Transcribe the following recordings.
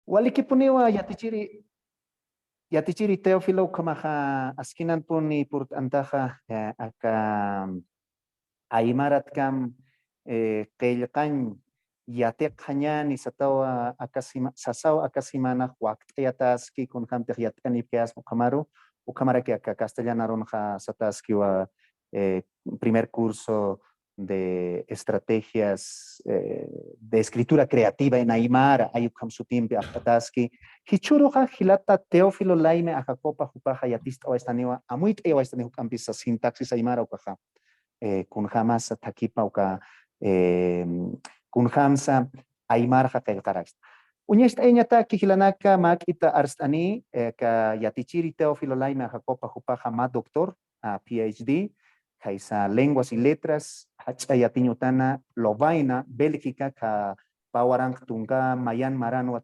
Wali que poniwa yatichiri Teófilo kamaja askinan puni purt antaja acá Aymarat kam qillqan yateq hañani satawa akasima sasawa akasimana waqt'iyataski kun hamtiq yatqani pias muqamaru ukamara que acá castellana ronja sataski wa primer curso de estrategias de escritura creativa en Aymara, ayukam sutimpi apataski. Hichuruja hilata Teófilo Laime ajacopa jupaja yatista o estaniwa amuit ewa estaniwa campisa sintaxis Aymara ukaja. Kun jamasa takipa uka kun hamsa Aymarja qillqarax. Uñesta eñata kijilanaka makita arstani ka yatichiri Teófilo Laime ajacopa jupaja ma doctor a PhD. Kaisa lenguas y letras, hachayatiñutana, lovaina, bélgica, ka pawarang tunga, mayan marano,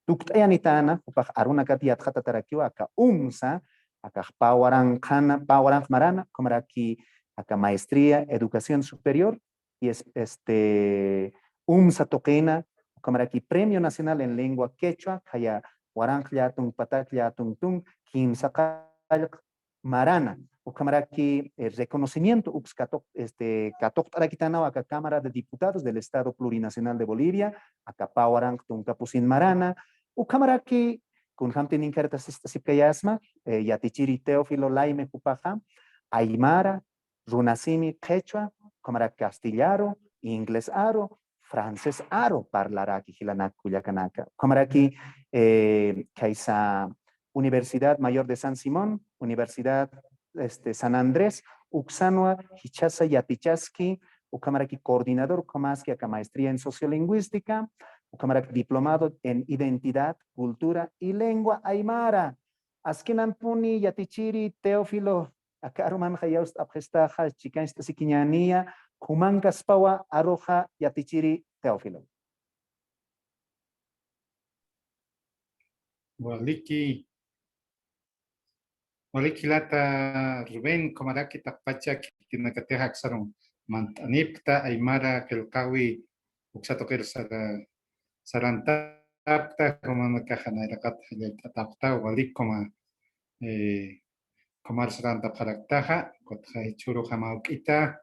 tuktayanitana, upaj aruna katiat hatatarakiwa, aka umsa, aka pawarang kana, pawarang marana, como aquí, aka maestría, educación superior, y es umsa toquena, como aquí premio nacional en lengua quechua, kaya warang liatung patak liatung tung, kimsa marana. Ucamaraki reconocimiento catok tarakitana acá Cámara de Diputados del Estado Plurinacional de Bolivia, acá Pawarang Tuncapusin Marana, Ucamaraki kun hamtin incartas sipkayasma, yatichiri Teófilo Laime Pupaja, Aymara, Runasimi Quechua, Ucamaraki Castillaro, Inglés Aro, Francés Aro, parlaraki Hilanak Cuyacanaka, Ucamaraki Kaisa Universidad Mayor de San Simón, Universidad San Andrés, Uxanua, Hichasa Yatichaski, Ucamaraki coordinador Comaski acá maestría en sociolingüística, Ucamaraki diplomado en identidad, cultura y lengua aymara. Askinan puni Yatichiri Teófilo, acá Roman Hayaust Abgestaja, Chicansta Siquiñanía, Humancaspawa, Aroja Yatichiri Teófilo. Waliki lata Rubén Comaraki Tapacha Kinakateja Xaron Mantanipta Aymara Kelkawi Uxatoker Sarantapta Romana Kajana Rakat Tapta Walik Komar Saranta Paraktaja Kotja Churu Hamaukita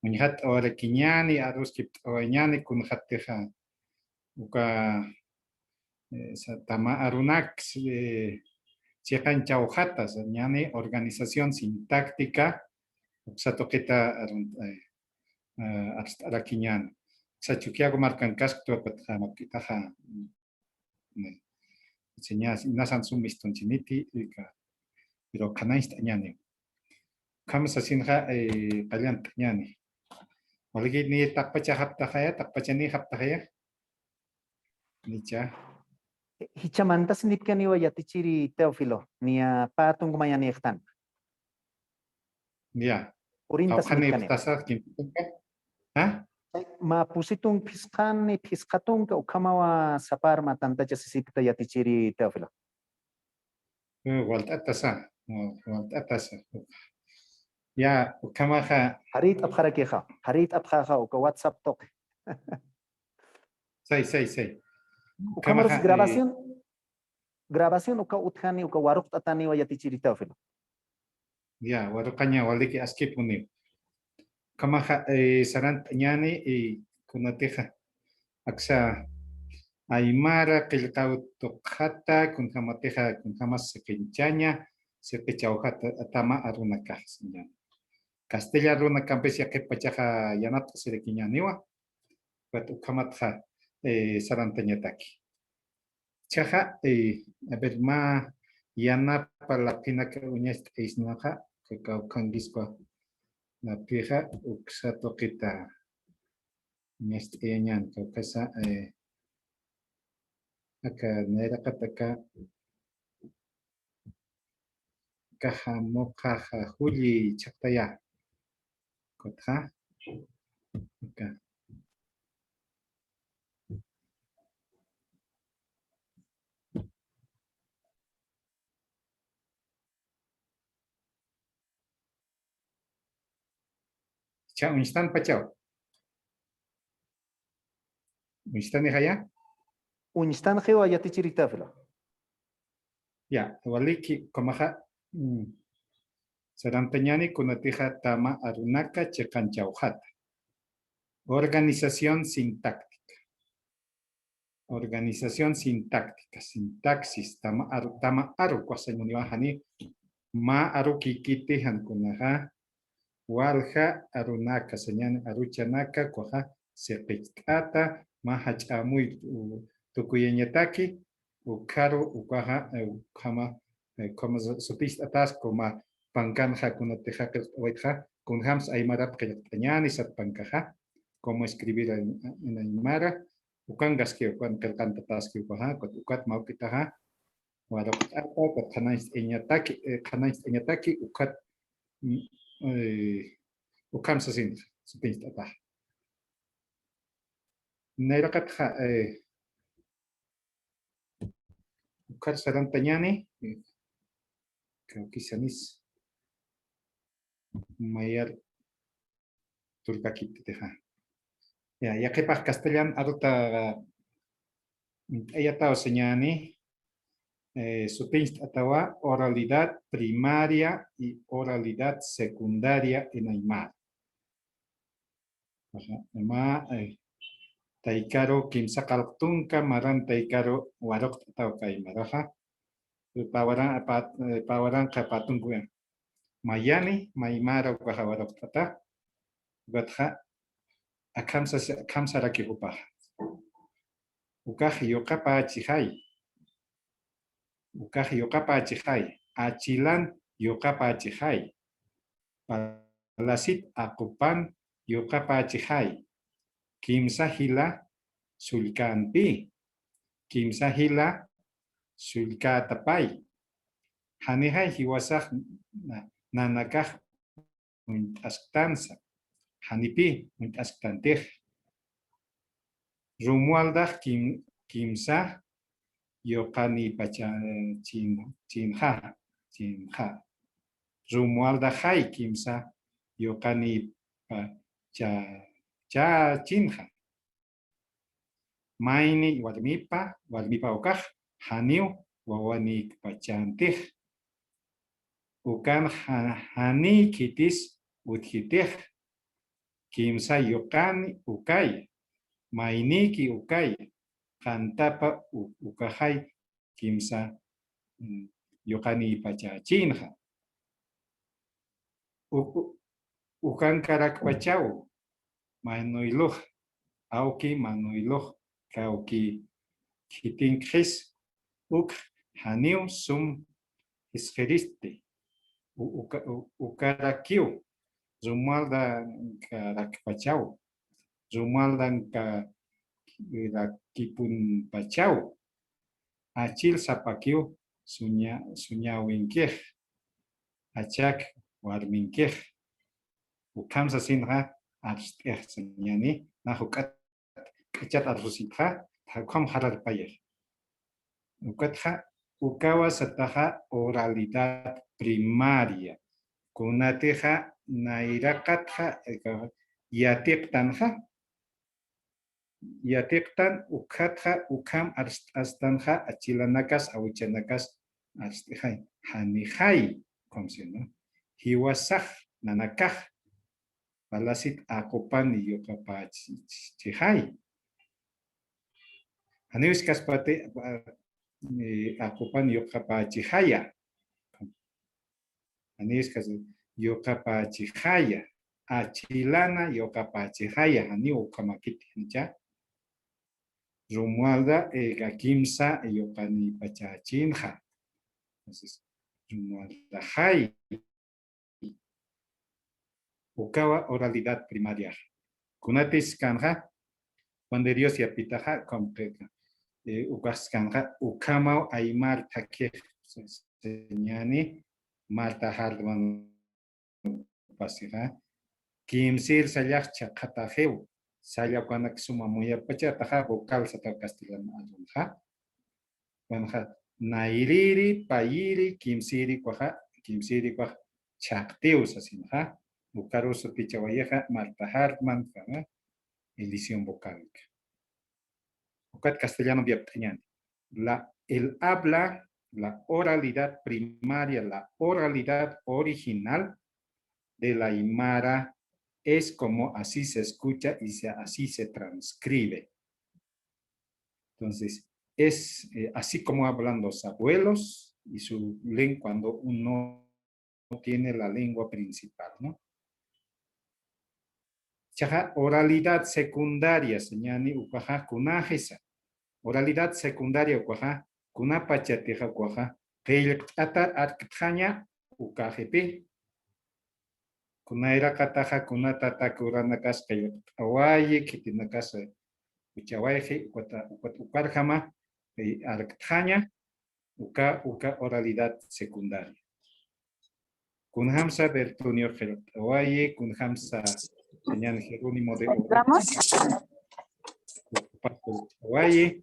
Munhat Orekiñani Aruskip Oeñani Kunhateja Uka Tama Arunax Chekan Chaujatas, ñane organización sintáctica, Xatoqueta Araquiñan. Xachuquiago marcan casco, Patjamaquitaja, enseñas, Nasan Sumiston Chiniti, pero Canaist ñane. Camas asinja, Caliant ñane. Olgi ni Tapacha Haptajaya, Tapachani Haptajaya. Nicha. Hichamantas nipkani wa Yatichiri Teófilo, ni a patung mayanirtan. Ya. Urintas nipkani. ¿Ah? Ma pusitung piskan ni piskatung ka ukamawa sapar matanta jasisipta Yatichiri Teófilo. Walt atasa. Ya, ukamaja. Harit abharakeja, harit abhaja uka WhatsApp tok. Sei. Ukamaros grabación uka uthani uka waruk tatani wa Yatichiri Teófilo. Ya, warukaña waliki askipuni. Kamaja sarant ñani kunateja. Aksa Aymara qillqawtuqhata kunhamateja kunhamas sequinchaña sequechawjata atama arunakajas. Castilla runa campesia que pachaja yanata serequiñaniwa. But ukamatja sarantañataki. Chaja a ver ma yana para la pina que uñas isnaja que caucanguispa la pija uxato kita nesteñan que pesa acá nera kataka caja mocaja juli chaktaya kotja acá. Chao, instan pachao. Instan ya. Unistan geo ayati chiritafla. Ya, waliki komaja Sarantañani kunatija tama arunaka chekanchauhata. Organización sintáctica. Organización sintáctica. Sintaxis tama aru kwasañuniwahani ma aru kikiti hankunaja walja arunaka señan aruchanaka kwaja sepichtata ma hachamuy tukuyeñataki ukaru ukwaja ukama como supiste atas como pankanja kunatija oitja kunjams aymarat kayatañani sat pankaja como escribir en aymara ukangas que ukan kelkanta taski ukwaja ukat maukitaja warokata kanais eñataki ukat ukam sasin supiste atas nerakatja ukat sarantañani creo que sanis mayor turcaquite deja ya que para castellano adopta ella estaba señani su atawa oralidad primaria y oralidad secundaria en Aymara. Ma taikaro kimsa kaltunka maran taikaro warok atau Aymara. Pawaran kapatungkuan. Mayani Maymara ukahawarok tata. Gatha akamsa raki upah. Ukah yokapa chihai. Ukah yokapa chihai. Achilan yokapa chihai. Palasit akupan yokapa chihai. Kimsa hila sulkanpi. Kimsa hila sulka tapai. Hanihai hiwasah nanakah muntastansa. Hanipi muntaskantih. Rumualdah kimsa yokani pacha chinha. Rumualdah hai kimsa yokani pacha chinha. Maini warmipa okah haniu wawani pachantih. Ukan hani kitis uthitih. Kimsa yokani ukay. Mainiki ukay. Kantapa ukahai kimsa yokani pacha chinha. Ukan karak pachau. Manoiluh. Auki manoiluh. Kauki kiting kis. Uk haniu sum isgeriste. Ukarakiu. Zumalda karak pachau. Zumaldan kipun pachau. Acil sapakiu sunya winkih. Acak warminkih. Ukam sasinha arstih senyani. Nahukat kacat arusitha. Hakam harar payah. Ukatha ukawa sataha oralidad primaria. Kunateja nairakatha yatiktanha. Yatiktan ukatha ukam astanja achilanakas awchanakas astihai. Hanihai. Komsino. Hiwasah nanakah. Palasit akupan yokapachihai. Hanius kaspate akupan yokapachihaya. Hanius kas yokapachihaya. Achilana yokapachihaya. Hani ukamakit hincha. Rumualda kimsa yokani pachachinha. Entonces, Rumualda hai. Ukawa oralidad primaria. Kunatis kanja. Cuando Dios ya pitaja completa. Ukaskanja ukamau aymar takeh. Señani Marta Hardman pasija. Kimsir sayach chakatajeu. Saya kanak suma muya pacha taja vocal sata castellano alunja. Wanja nairiri pairi kimsiri kwaja chakteu sasinja. Bukaru sotichawayeja Marta Hartman, edición vocálica. Ucat castellano biaptañan. El habla, la oralidad primaria, la oralidad original de la Aymara es como así se escucha y así se transcribe. Entonces, es así como hablan los abuelos y su lengua cuando uno tiene la lengua principal, ¿no? Chaja, oralidad secundaria, señani ukaja kunajesa. Oralidad secundaria ukaja kunapachateja ukaja qeylq'ata ark'aña ukajepi. Kunaira kataja kunatata kuranakas qeylq'awayi kitinakas uchawaji ukarjama ark'aña uka oralidad secundaria. Kunhamsa Bertonio Qeylq'awayi kunhamsa señal Jerónimo de Ovalle,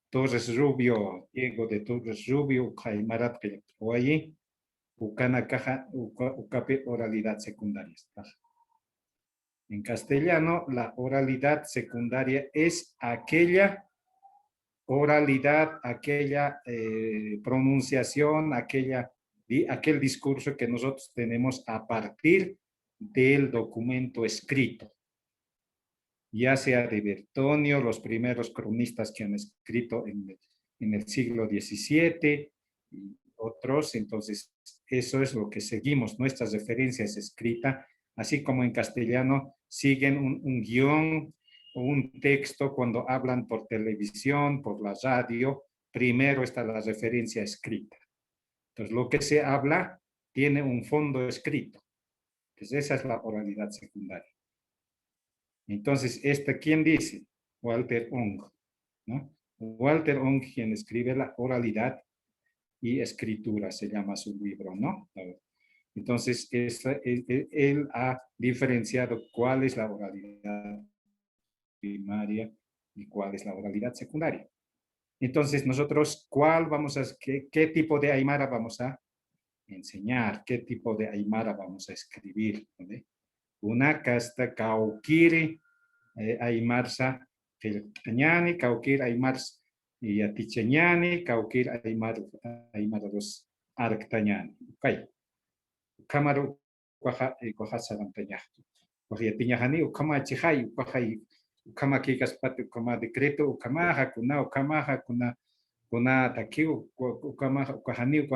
Torres Rubio, Diego de Torres Rubio, Jaimarat Ovalle, Ucana Caja, Ucape oralidad secundaria. En castellano, la oralidad secundaria es aquella oralidad, aquella pronunciación, aquel discurso que nosotros tenemos a partir del documento escrito, ya sea de Bertonio, los primeros cronistas que han escrito en el siglo XVII y otros. Entonces, eso es lo que seguimos, nuestras referencias escritas, así como en castellano siguen un guión o un texto cuando hablan por televisión, por la radio, primero está la referencia escrita. Entonces, lo que se habla tiene un fondo escrito. Entonces, esa es la oralidad secundaria. Entonces, ¿quién dice? Walter Ong, ¿no? Walter Ong, quien escribe la oralidad y escritura, se llama su libro, ¿no? Entonces, él ha diferenciado cuál es la oralidad primaria y cuál es la oralidad secundaria. Entonces, nosotros, ¿qué tipo de aymara vamos a enseñar? ¿Qué tipo de aymara vamos a escribir? ¿Vale? Una casta kaukiri aymarsa qilqañani, kaukir aymars yatichañani, kaukir aymaros arctañani. Okay. Kamaru kwaja sarantañajtu. Kwajatiñajani ukama chijay, ukama kikaspati ukama decreto, ukamaja kuna takiu, ukajani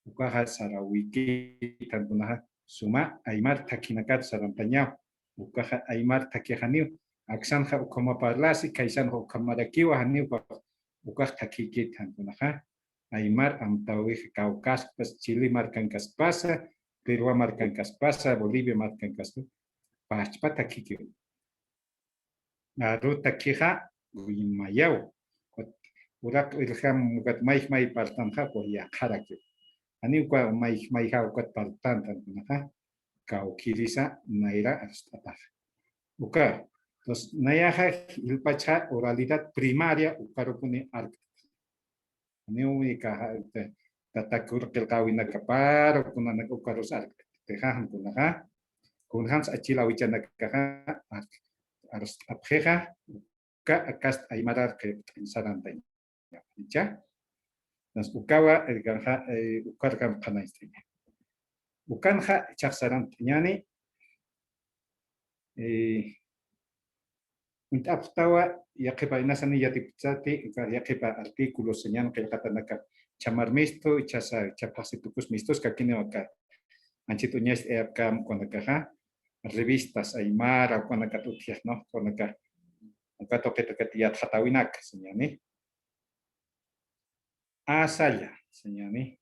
ukaja sarawiki tantunaja suma aymar takinakat sarantañaw ukaja aymar takijaniu aksanja ukama parlasi kaisanja ukamarakiwa haniu ukaj takiki tantunaja aymar amtawij Caucaspas, Chile marcancaspasa, Perú marcancaspasa, Bolivia marcancaspasa, pachpa takiki aru takija uimayaw urak ilham mugat may partanja ya karaki ani kwa may ukat partanta naja kaukirisa naira astata uka entonces nayaja ilpacha oralidad primaria ukarupuni arca ani uika tatakur kelkawina kapar kunana ukarus arca tejahan kunaja kunhans achila wichana kaja harus abjeja ka akast aymarar que sarantay ya nas ukawa ukarkam qanaistri ukanja chaqsarantñani untaptawa yaqipa inasani yatipchati yaqipa artículos señan qillqatanaka chamarmisto chapaqsitukus mistos kakine waka anchituñas eapkam konakaja revistas aymara konaka utias no konaka ukato ketokatiyat hatawinak señani asaya señani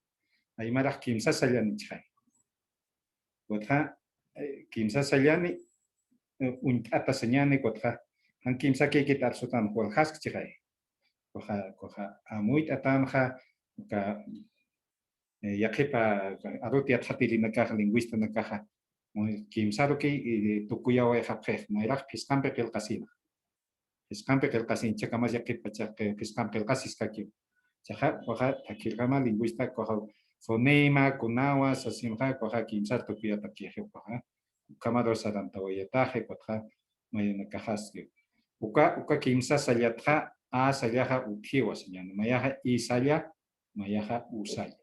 aymara kimsa sayani chay Kotha kimsa sayani untata señani kotha han kimsa que quitar sotan por hask chay koha amuit atanja ka yaqipa aruti athatilina kaja lingüista na kaja kimsa roki tukuyawa hapje nairaq pisqampe qilqasina pisqampe qilqasin chakamas yaqipa pisqampe qilqasis kaki chaja koha takilgama lingüista koha fonema kunawa sasimja koha kimsa tukuyata kije koha kamado sarantawayataje koha mayana kajaski uka kimsa sayatha a sayaha utiwa señan mayaha I saya mayaha usaya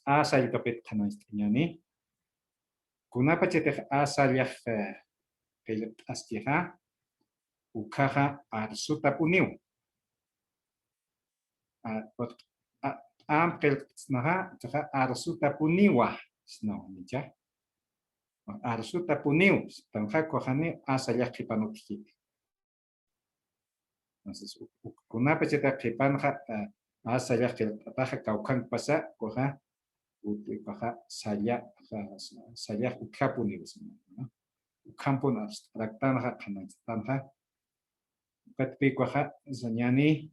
a saya kapit kana istiñani kunapa chetej a sayah que astiha ukaha arsuta puniu am kel snaha taha arsuta puniwa sno nicha arsuta puniu tanja kohani a sayah kipanutki. Entonces, kunapa cheta qipanja asaya que ataja caucan pasa coja coja saya ukapuni ukampun abstraktanja kanastanja patpi coja señani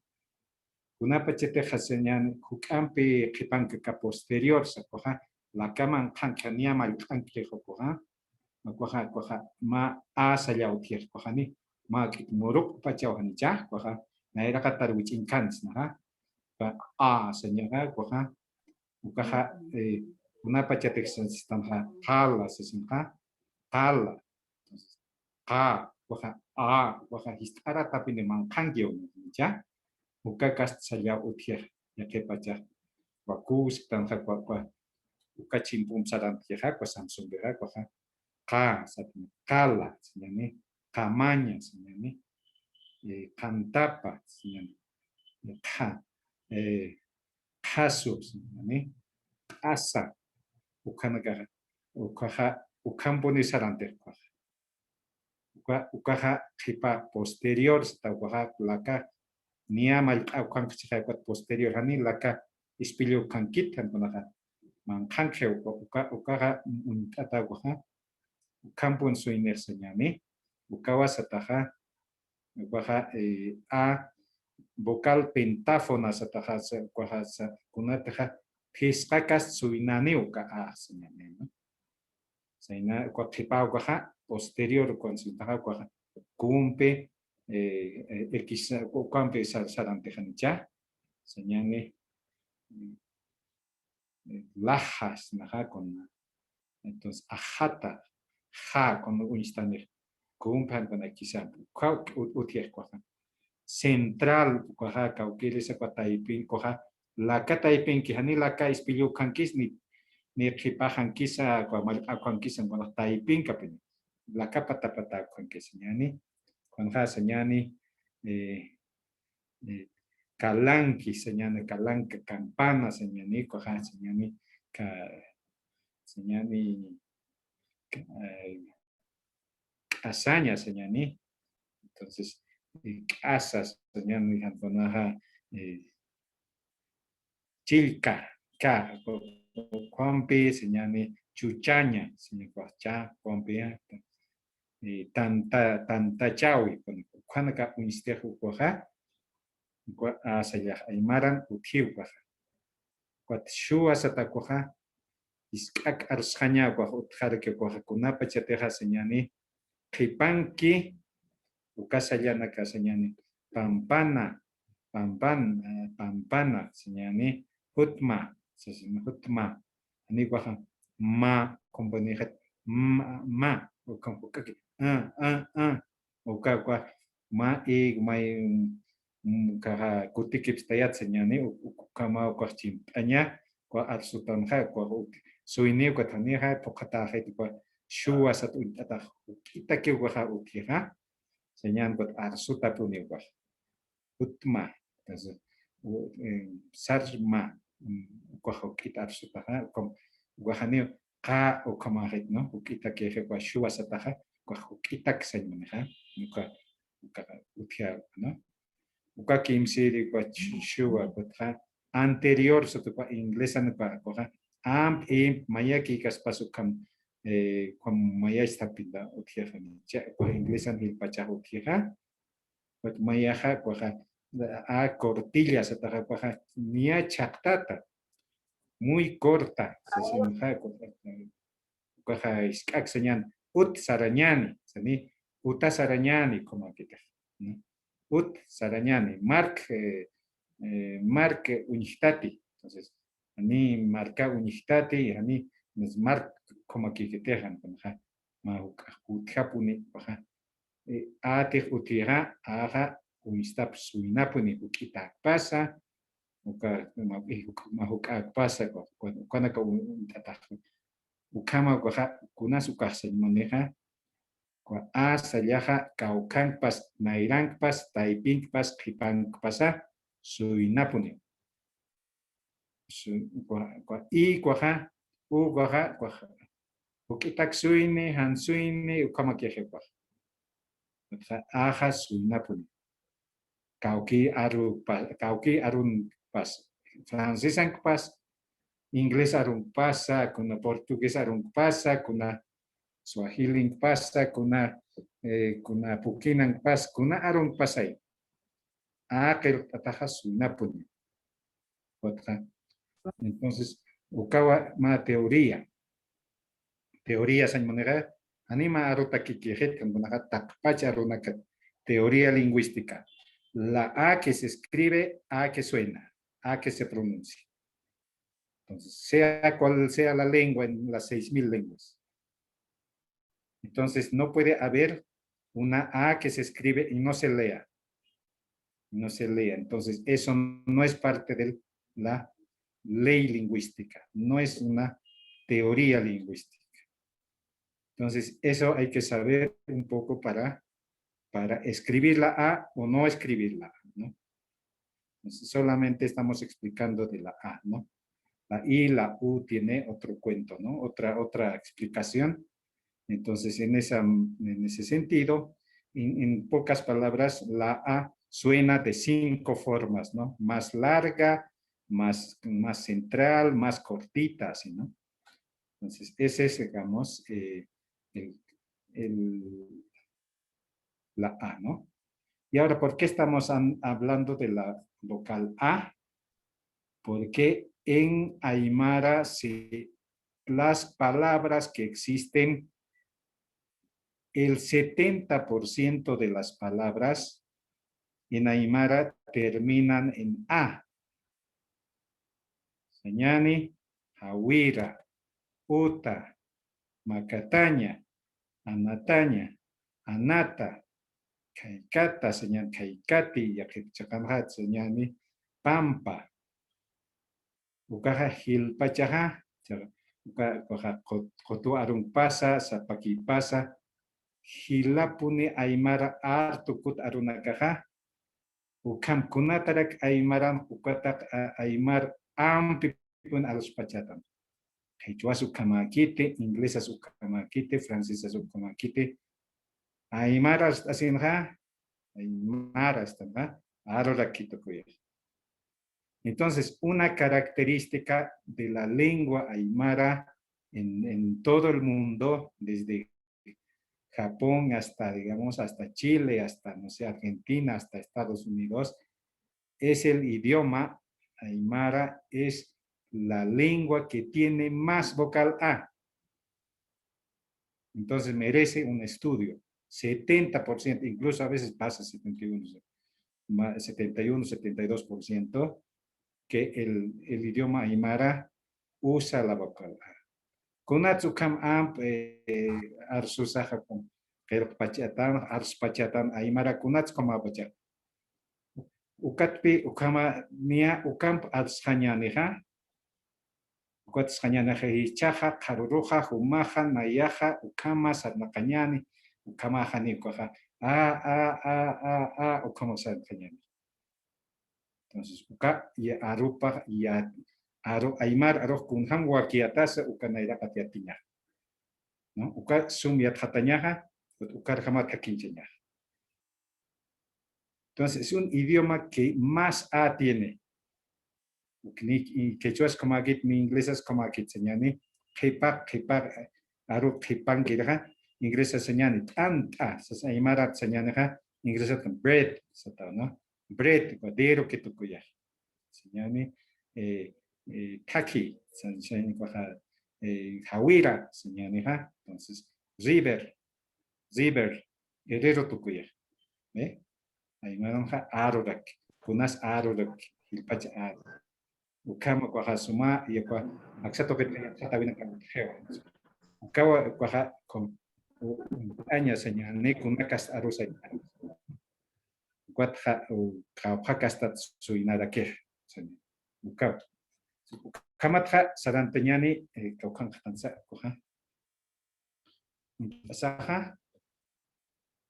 kunapa cheta señani kukampi qipanka ka posterior sa coja la cama kankania mal kanki coja coja ma asaya utier cojani ma muruk pachauhani ja coja naira katar wichin kans na señora coja ukaja una pachatex sistema jala sistema jala entonces coja coja histara tapi de mankangio ya uka kast saya utier ya que pacha wakus tanja kwa uka chimpum saran tija kwa samsung bera coja satna kala señani tamaña señani cantapa señani casos, ¿no? Asa, ukanaga, ukamponi sarante, ukaha hipa posterior, sta ukaha laka, niamal ukankichha posterior, hani laka ispilio kankit, kankonaha, man kanke ukaha untata ukaha, ukampon suiner señani, ukawasataha, ukaha a vocal pentáfona satajasa cuajasa kunataja piscakas suinani uka a señane no señana cuatripa cuaja posterior con sutaja cuaja cumpe x cumpe sarante jancha señane lajas naja con entonces ajata ja con un instante cumpe con quizá utier cuaja central coja cauquile se pataipin coja la cataipin que hani la ca ispilio cankis ni xipajan kisa cuanquisan con la taipin capin la capa tapata cuanquis ñani cuanja señani calanqui señani calanca campana señani coja señani señani hazaña señani entonces casas, señani Antonaja, Chilca, Juanpi, señani Chuchaña, señor Guacha, Juanpi, tanta chawi, cuando acá un istejo coja, asaya aymaran utiuja, cuatshua sata coja, iskak arshaña coja, utjar que coja, kunapa chateja señani, Kipanki, ukasayana kaseñani pampana señani hutma hutma ani waha ma komponihat ma ukaki uka kwa ma mai kaha kutikip stayat señani ukama ukachim anya kwa arsutan ha kwa suini kwa tani ha pokata ha kwa shua sat utata kita ke waha ukiha señan buat arsuta puni wah utma sarma wah kita arsuta ha kom wahani ka o kamarit no kita ke kwa shua sataha wah kita ksenyun ha uka utia no uka kimsiri kwa shua buat ha anterior satu kwa inglesan kwa am maya ki kas pasukam como maya está pinda utieja ni ya kwa inglesan hil pacha utieja but maya ha kwa a cortillas ata kwa nia chatata muy corta se simja kwa iskak señan ut sarañani sani uta sarañani como kita ut sarañani mark unistati entonces ani marca unistati ani nos mark como que te dejan con ja ma utjapuni baja Ate utira aga uistap suinapuni ukita pasa uka mahuk pasa cuando ukama kunas ukasa maneja a sayaja kaukan pas nairang pas taiping pas kipang pasa suinapuni i kwaja u kwaja ukitak suine han suine ukama keje kwaja aja suinapuni kauki arun pas francés ang pas inglés arun pasa kuna portugués arun pasa kuna swahili pasa kuna pukinang pas kuna arun pasay aquel ataja suinapuni entonces ukawa ma teoría san manera anima arota kikijet kan bunakat takpacha arunakat teoría lingüística. La A que se escribe, A que suena, A que se pronuncia. Entonces, sea cual sea la lengua en las 6.000 lenguas. Entonces, no puede haber una A que se escribe y no se lea. No se lea. Entonces, eso no es parte de la ley lingüística. No es una teoría lingüística. Entonces, eso hay que saber un poco para escribir la A o no escribir la A, ¿no? Entonces, solamente estamos explicando de la A, ¿no? La I, la U tiene otro cuento, ¿no? Otra explicación. Entonces, en ese sentido, en pocas palabras, la A suena de 5 formas, ¿no? Más larga, más central, más cortita, así, ¿no? Entonces, ese es, digamos, la A, ¿no? Y ahora, ¿por qué estamos hablando de la vocal A? Porque en Aymara las palabras que existen, el 70% de las palabras en Aymara terminan en A. Sañani, Hawira, Uta, Macataña, Anataña, Anata, Kaikata, señal Kaikati, Yakichakamhat, señani, Pampa. Ukaha Hilpachaha, ukaha Kotu Arung Pasa, Sapaki Pasa, Hilapuni Aymara Artukut Arunakaha, Ukam Kunatarak Aymaram, Ukatak Aymar Ampipun Aluspachatan. Quechua su kamakite, inglesa su kamakite, francesa su kamakite. Aymara asinja, Aymara están, ahora quito cuya. Entonces, una característica de la lengua aymara en todo el mundo, desde Japón hasta, digamos, hasta Chile, hasta, no sé, Argentina, hasta Estados Unidos, es el idioma aymara, es la lengua que tiene más vocal A. Entonces merece un estudio. 70%, incluso a veces pasa 71, 72%, que el idioma aymara usa la vocal A. Kunatsukam amp arsusaja con arspachatan aymara kunatsukam apacha. Ukatpi ukama nia ukamp arshanyaniha. Ukatshanyanaja hichaja, karuruja, humaja, nayaja, ukama sarnakanyani, ukama janikoja. Ukama sarnakanyani. Entonces, uka ya arupa ya aymar arroz kunham wakiatasa ukanaira katiatiña. ¿No? Uka sumiat hatañaja, ukar jamar kakincheña. Entonces, es un idioma que más A tiene. Quechua es como aquí, mi inglés es como aquí, señani. Kepak, aru kepan kiraja, inglés es señani. Tanta, se aymara señani, inglés es bread, ¿no? Bread, guadero que tucuya. Señani, kaki, señani, hawira, señani, entonces, river, guerrero tucuya. ¿Ve? Aymara, arorak, kunas arorak, hilpacha arorak. Ukama kwa suma y kwa aksato que tenía tata bien con geo. Ukawa kwa con aña señane kunakas arusay. Cuatro kawhakasta suinada que ukap. Kamatra saranteñani kaukan katansa koha. Saja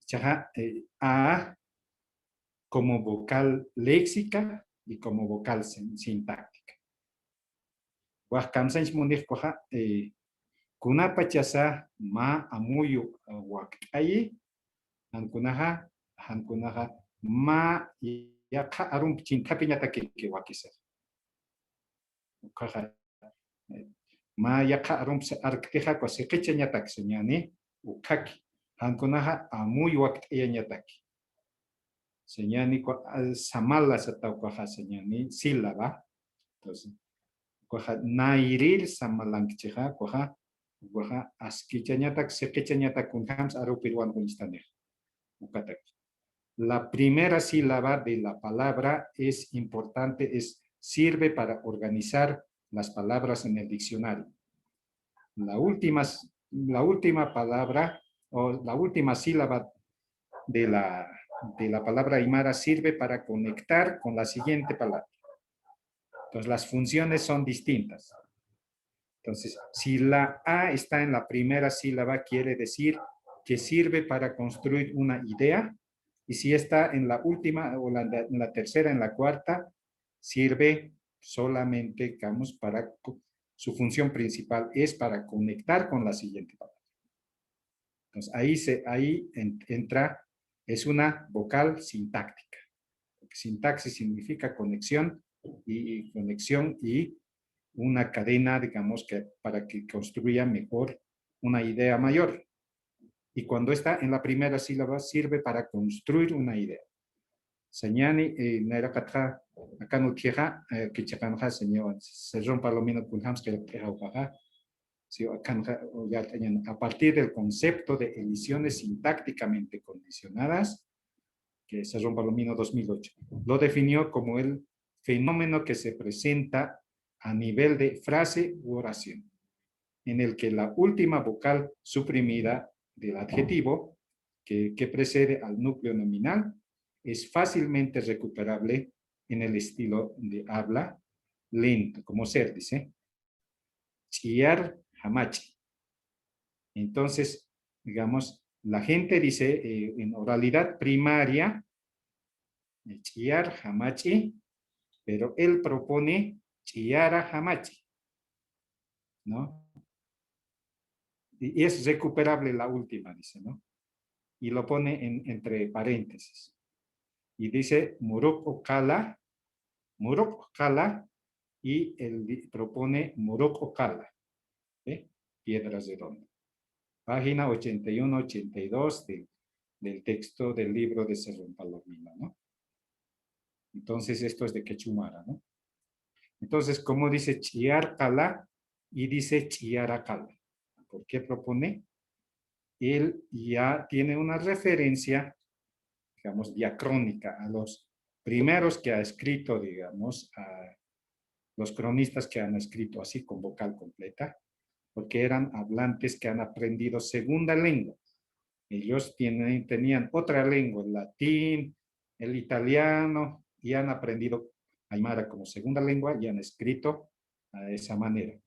chaja a como vocal léxica y como vocal sintáctica. Huascamsanch mundir koha kunapa chasa ma amuyu wakay hankunaha ma yaka arum chintapiñata que wakisa. Ma yaka arum arkeja ko se kechañata que señane ukaki hankunaha amuyu wakayñata. Señani ko samala satau koha señani sílaba. Entonces koha nairil samalankicheja koha koha askichañata se kechañata kunhams arupiruan kunistane. La primera sílaba de la palabra es importante, sirve para organizar las palabras en el diccionario. La última palabra o la última sílaba de la palabra aymara sirve para conectar con la siguiente palabra. Entonces las funciones son distintas. Entonces, si la A está en la primera sílaba, quiere decir que sirve para construir una idea. Y si está en la última o en la tercera, en la cuarta, sirve solamente, digamos, para su función principal es para conectar con la siguiente palabra. Entonces, ahí entra, es una vocal sintáctica. Sintaxis significa conexión y una cadena, digamos, para que construya mejor una idea mayor. Y cuando está en la primera sílaba, sirve para construir una idea. Señani, Naira acá no queja, que chapanja, señor, se rompa lo menos con hams que le queja o paga. A partir del concepto de elisiones sintácticamente condicionadas, que se rompa lo menos 2008, lo definió como el fenómeno que se presenta a nivel de frase u oración, en el que la última vocal suprimida del adjetivo que precede al núcleo nominal es fácilmente recuperable en el estilo de habla lento, como ser, dice, chillar hamachi. Entonces, digamos, la gente dice en oralidad primaria, chillar hamachi, pero él propone chillara hamachi, ¿no? Y es recuperable la última, dice, ¿no? Y lo pone entre paréntesis. Y dice Muruk Okala, y él propone Muruk Okala, ¿eh? Piedras de Donde. Página 81-82 del texto del libro de Cerrón Palomino, ¿no? Entonces esto es de Quechumara, ¿no? Entonces, como dice Chiar Kala y dice Chiara Kala. ¿Por qué propone? Él ya tiene una referencia, digamos, diacrónica a los primeros que ha escrito, digamos, a los cronistas que han escrito así con vocal completa, porque eran hablantes que han aprendido segunda lengua. Ellos tenían otra lengua, el latín, el italiano, y han aprendido aymara como segunda lengua y han escrito de esa manera.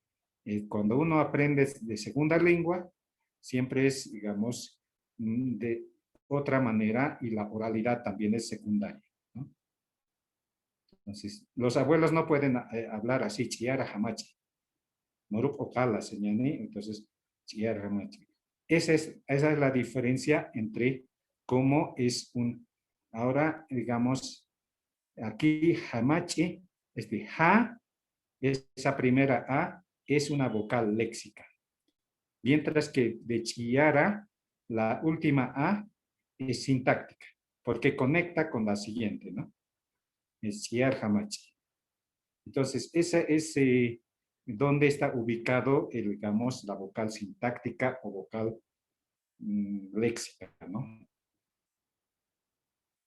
Cuando uno aprende de segunda lengua, siempre es, digamos, de otra manera y la oralidad también es secundaria, ¿no? Entonces, los abuelos no pueden hablar así, chiara hamachi. Moruk okala señané, entonces, chiara hamachi. Esa es la diferencia entre cómo es ahora, digamos, aquí hamachi, ja, esa primera A, es una vocal léxica. Mientras que de chiara, la última A es sintáctica, porque conecta con la siguiente, ¿no? Es chiar hamachi. Entonces, esa es donde está ubicado, digamos, la vocal sintáctica o vocal léxica, ¿no?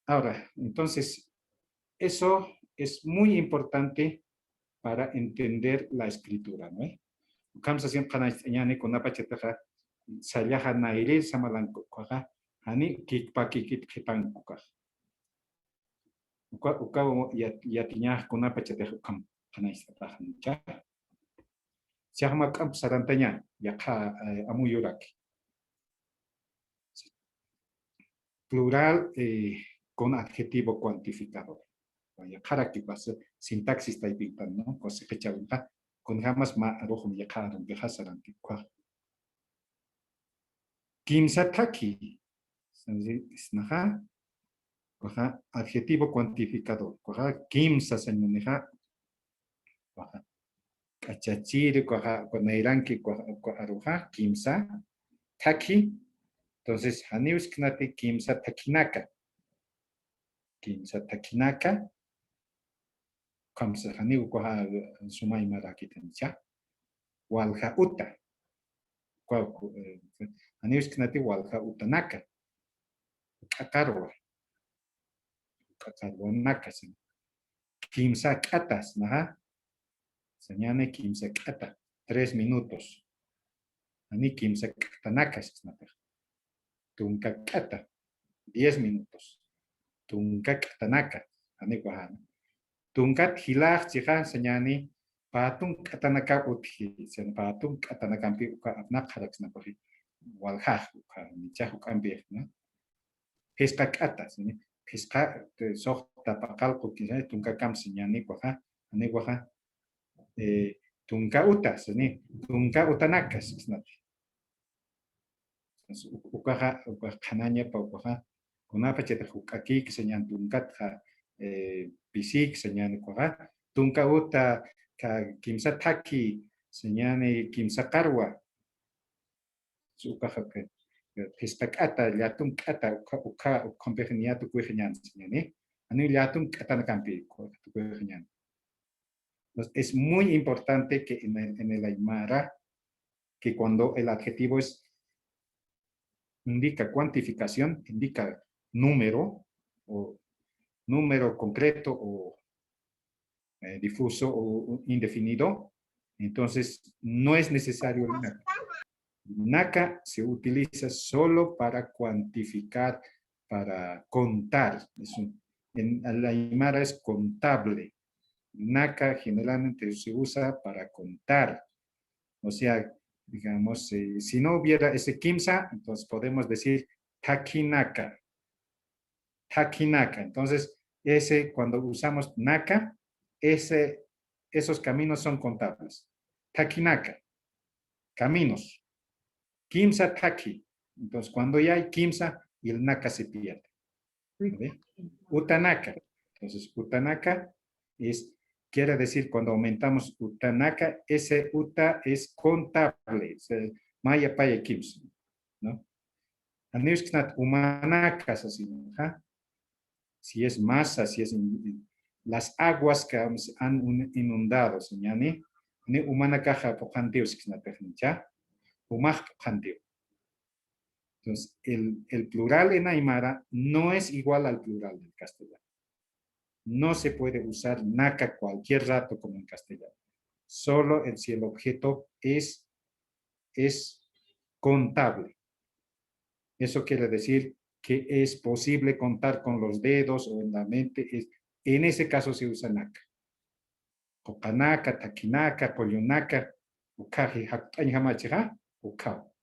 Ahora, entonces, eso es muy importante para entender la escritura, ¿no? sayaja nairi samalanco cuaja, hani kikpaki kitanco cuaja. Uka ya tiña con una pachete hukam, hanaista tajancha. Siagma camp sarantaña, yaja amuyuraki. Plural con adjetivo cuantificador. Ya karaki pasa sintaxis taipintan, ¿no? Cosa que chavunta, con jamás ma arojo mi yakaron, que hasaranti kwa. Kimsataki, snaha, koja adjetivo cuantificador, koja kimsa señoneja, koja kachachir, koja koneiranki, koja aroja, kimsa, taki. Entonces, hanius knati kimsa takinaka. Kimsa takinaka. Kamsa haniu koja sumai maraki tencha. Walha uta. Hanius knati walha utanaka. Kakarwa. Kakarwa naka. Kimsa katas, naha. Señane kimsa kata. 3 minutos. Ani kimsa katanaka. Tunka kata. 10 minutos. Tunka katanaka. Ani kohana. Tunkat hilah jika senyani patung katanaka uthi sen patung katanakampi uka abnak harak snapahi walhah uka nicah ukambi na pesca kata sini pesca soh tapakal kukisnya tungka kam senyani kuha ani kuha tungka uta sini tungka utanaka snati uka kananya pa uka kunapa cetak ukaki kesenyan tungkat ha bisik senyane kuha tungka uta ka kimsa taki senyane kimsa karwa suka hape pistak ata liatung kata uka kompehnya tu kuhenyan senyane ani liatung kata nakampi tu kuhenyan. Es muy importante que en el Aymara que cuando el adjetivo indica cuantificación, indica número o número concreto o difuso o indefinido, entonces no es necesario el naka. Naka se utiliza solo para cuantificar, para contar. En la Aymara es contable. Naka generalmente se usa para contar. O sea, digamos, si no hubiera ese kimsa, entonces podemos decir takinaka. Takinaka. Entonces, cuando usamos naka, esos caminos son contables. Takinaka, caminos. Kimsa taki. Entonces, cuando ya hay kimsa, y el naka se pierde. ¿Ve? Utanaka. Entonces, utanaka quiere decir cuando aumentamos utanaka, ese uta es contable. Maya paya kimsa. ¿No? Aniusknat umanaka, así, ¿ja? Si es masa, si es las aguas que han inundado, señani, ni humana caja pojanteo, si es una humaj pojanteo. Entonces, el plural en Aymara no es igual al plural del castellano. No se puede usar naka cualquier rato como en castellano. Solo si el objeto es contable. Eso quiere decir que es posible contar con los dedos o en la mente. En ese caso se usa naka. Kokanaka, takinaka, polyunaka, ukaji, hakanyamachiha, ukao.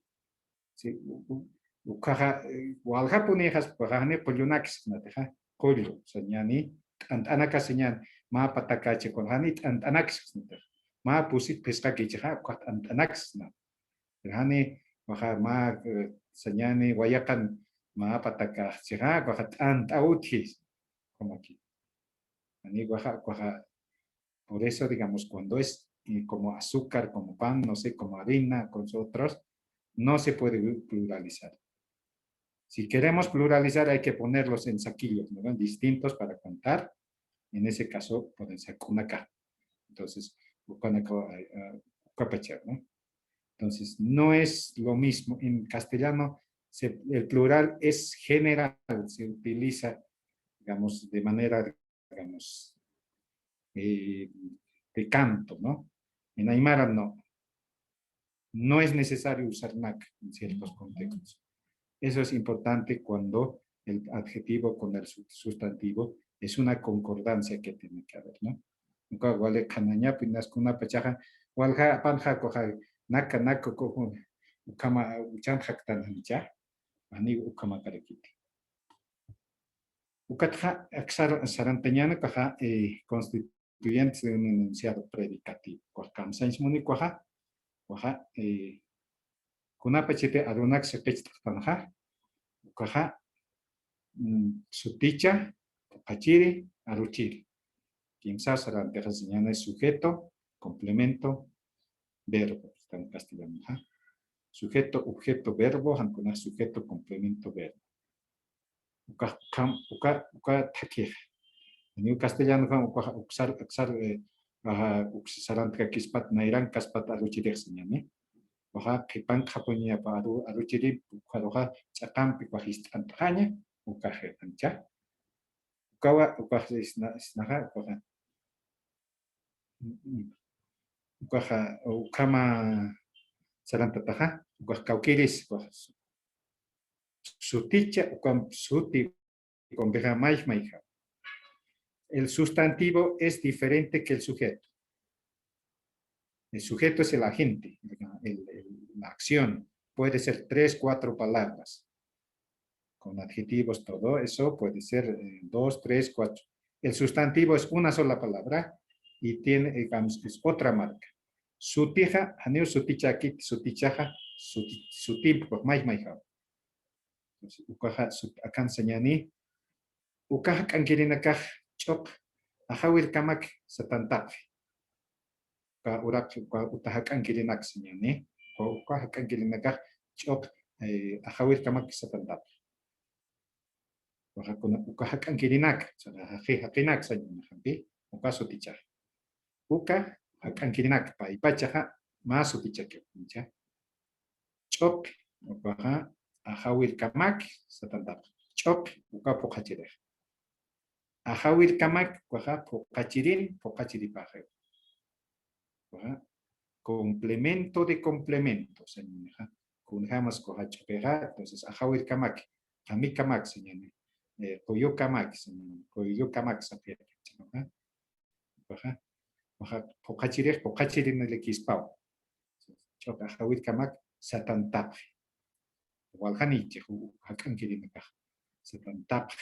Ukaja, waljapunejas, pagane, polyunakis, nateja, kollo, señani, antanaka señan, ma patakache con hanit, antanakis, ma pusit pescaquicha, antanakis, Hane waja ma señane guayacan ma pataka chira waja antautis como aquí. Ani waja por eso digamos cuando es como azúcar, como pan, no sé, como harina, con otros, no se puede pluralizar. Si queremos pluralizar hay que ponerlos en saquillos, ¿no? Distintos para contar. En ese caso pueden ser kunaka. Entonces, kunaka, ¿no? Entonces, no es lo mismo. En castellano, el plural es general, se utiliza, digamos, de manera, digamos, de canto, ¿no? En Aymara no. no es necesario usar nak en ciertos contextos. Eso es importante cuando el adjetivo con el sustantivo es una concordancia que tiene que haber, ¿no? Wale kanaña pinas kuna pachaja walja panja coja naka naka cojo ukama uchan haktan hancha ani ukama karakiti. Ukatja aksar sarantañana caja constituyentes de un enunciado predicativo. Cuajam sans muni cuaja kuna pachete arunak se pechta cuaja suticha pachiri aruchiri. Quimsa sarante señala es sujeto, complemento, verbo. Está en castellano. Sujeto, objeto, verbo, hankunah sujeto, complemento, verbo. Uka takir. En castellano uka uksar sarante kispat nairan kaspat aruchiri señala. Uka kipan kapunya pa aruchiri uka chakam pikwahistan tanya uka hetancha. Uka isnaha uka Ukaja ukama sarantataja ukaukiris suticha ukam suti con maija. El sustantivo es diferente que el sujeto. El sujeto es el agente, la acción. Puede ser 3, 4 palabras. Con adjetivos, todo eso puede ser 2, 3, 4. El sustantivo es una sola palabra y tiene, digamos, es otra marca. Sutija, haneu suticha kit, sutichaja, sutip, mai maija. Ukaja, akan señani, ukaja kankirinakaj, chok, ajawir kamak, satantap. Uka urak, utaja kankirinak señani, ukaja kankirinakaj, chok, ajawir kamak, satantap. Ukaja kankirinak, hakinak señani, uka suticha. Uka hakankinak pa ipachaja más utichaque. Chop, ukaja ajawir kamak satantap. Chop, uka pokachirej. Ajawir kamak, ukaja pokachirin, pokachiripaje. Complemento de complemento, señor. Kunjamas koja chopeja, entonces ajawir kamak, jami kamak, señor. Koyo kamak, señor. Koyo kamak, sapia. Ukaja. Pokachirin el kispao. Choca hawit kamak satantap. Walhaniche, hakan kirinaka. Satantap.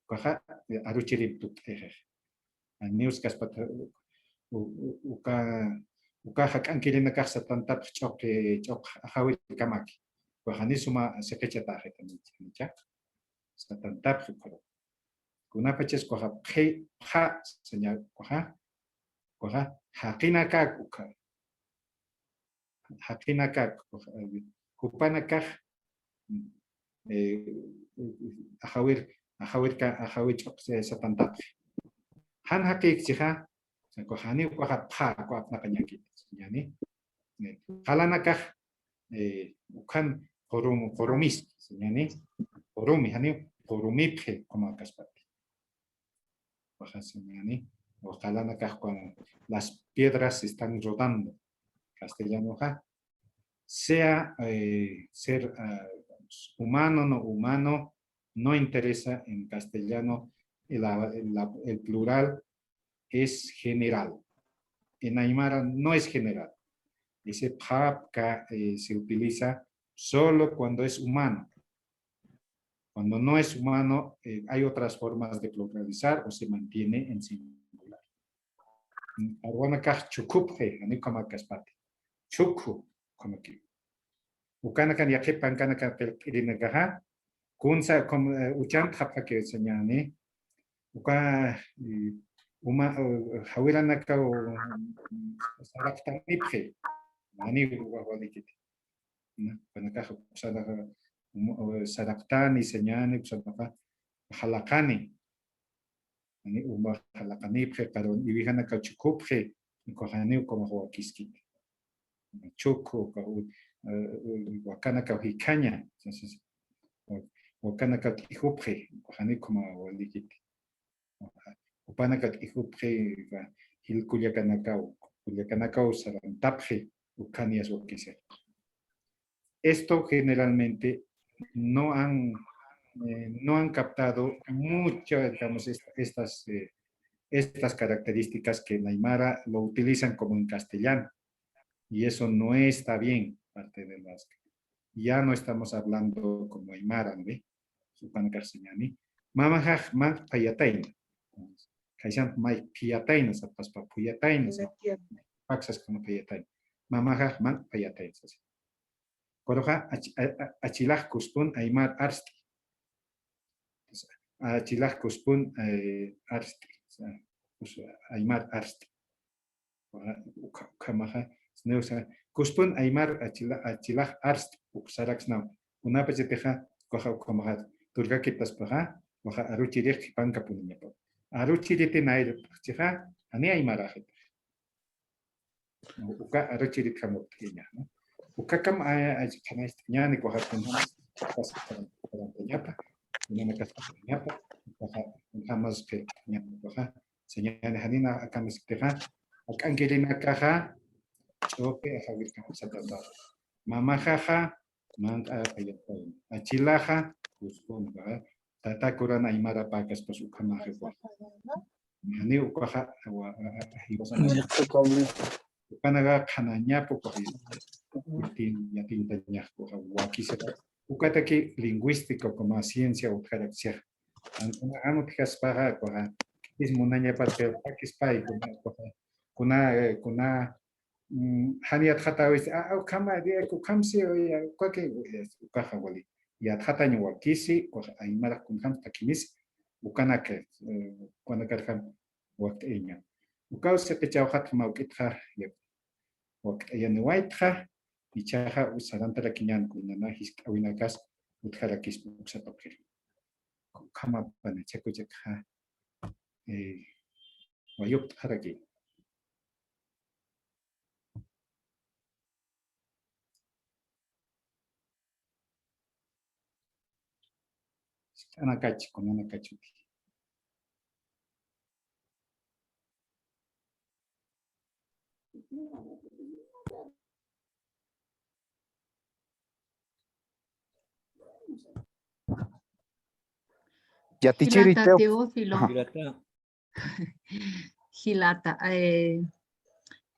Koha aruchirim tuteje. News kaspat uka hakan kirinaka satantap chok hawit kamak. Kohanisuma sekechataje también. Satantap. Kuna paches koha ha señal koha hakinaka hakinaka kupanaka ahawir satantap han hakik siha kohani koha pa ko apna kanyaki yani halanaka ukan horomis yani horomi hani horomiphe como kaspat. Ojalá cuando las piedras están rodando, castellano, sea ser humano o no humano, no interesa en castellano, el plural es general. En Aymara no es general. Ese papka se utiliza solo cuando es humano. Cuando no es humano, hay otras formas de pluralizar o se mantiene en singular. Arwanakaj chukupje, anikama kaspati. Chukhu, como aquí. Ukanakan yakepan kanakan pirinagaha, kunsa como uchan hapa que señane. Uka hawiranaka o saraftanipje. Mani wawalikit. Kanakaj usada Saraptani, señane, Jalacani. Uma Jalacani, pero Ibijana Cachucupje, Cojane como Joaquiski. Choco, Wakana Cajicaña, Wakana Catijupje, Cojane como Liquid. Upana Catijupje, Hilcuyacanacao, Culiacanaca usaran tapje, ucanias o quise. Esto generalmente no han captado mucho, digamos, estas características que en Aymara lo utilizan como en castellano. Y eso no está bien, parte de las... Ya no estamos hablando como Aymara, ¿no? Supan Garciñani. Mamajaj ma payataina. Kaisan mai piyataina, sapas pa puyataina. Paxas como payataina. Mamajaj ma payataina. Koroja achilaj kuspun Aymar arsti. Achilaj kuspun arsti. Aymar arsti. Kamaja. Kuspun Aymar achilaj arsti. Saraxnau. Una pecheteja coja kamaja. Turga kitas paja. Waja aruchirek panka punyapa. Aruchirete nair pacheja. Ane Aymara. Uka aruchirit kamot kinya. Uka kam kanais nyani coja punjamas. Nyapa. Una casa nyapa. Jamás que nyapa. Señal hanina akamis teja. Akan kirina kaja. Choque a Javier Campos Mamá jaja, manga payatay. Achilaja, uspun, tata kurana Aymara pacas por su camaje. Ni ukaja, ukanaga kanañapo, yatin tañajo, wakisa. Ukataki lingüístico como ciencia o característica. Amo que para es monaña para que es pai, kuna Haniat Hatawis, Kama, Kukamsi, Quake, Ukahawali, Yat Hataño Wakisi, Aymara Kunham Takimis, Ukanake, Kwanakarham, Wakt Eña. Ukaus Pechao Hatma Ukitha, Wakt Ayan Whiteha, Ichaha, Usarantara Kinyan, Kunana, his Awinakas, Utharakis, Uksapapir. Kama Panachekha, Wayuk Haraki. Anakachi con Anakachi. Yatichiri Teófilo. Hilata.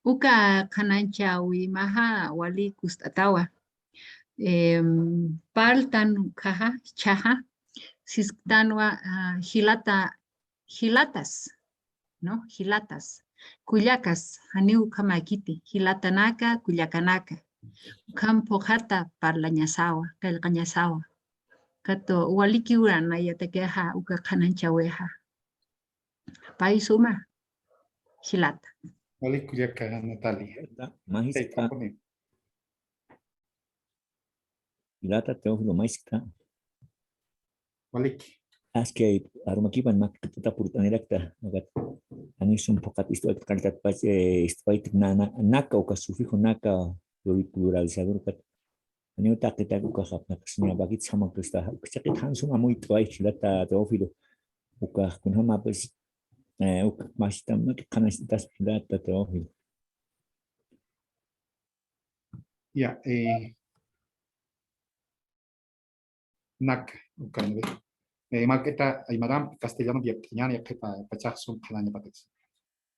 Uka kananchawi maha wali kustatawa. Paltan kaha chaha. Sistanwa hilatas, ¿no? Hilatas. Kuyacas, haniu kamakiti, hilatanaka, kuyakanaka. Campo jata parlañasawa, kalcañasawa. Kato waliki urana yatekeha uka kananchaweha. Paisuma, hilata. Walikuyaka Natalia. Maízka. Hilata Teófilo Maízka. Waliki. Aske arumakipan makta purtanerakta agat anison pokat isto kaltat pas istoit naka o sufijo naka pluralizador kat anio takita ko khap na kasnya bagit sama krista chakit hansun amoy twai hilata Teófilo uka kunhama pas uk mastam nak kanasitas hilata Teófilo. Ya, nak ukan Marqueta Aymaram castellano vietnamiana pachaj son palaña patex.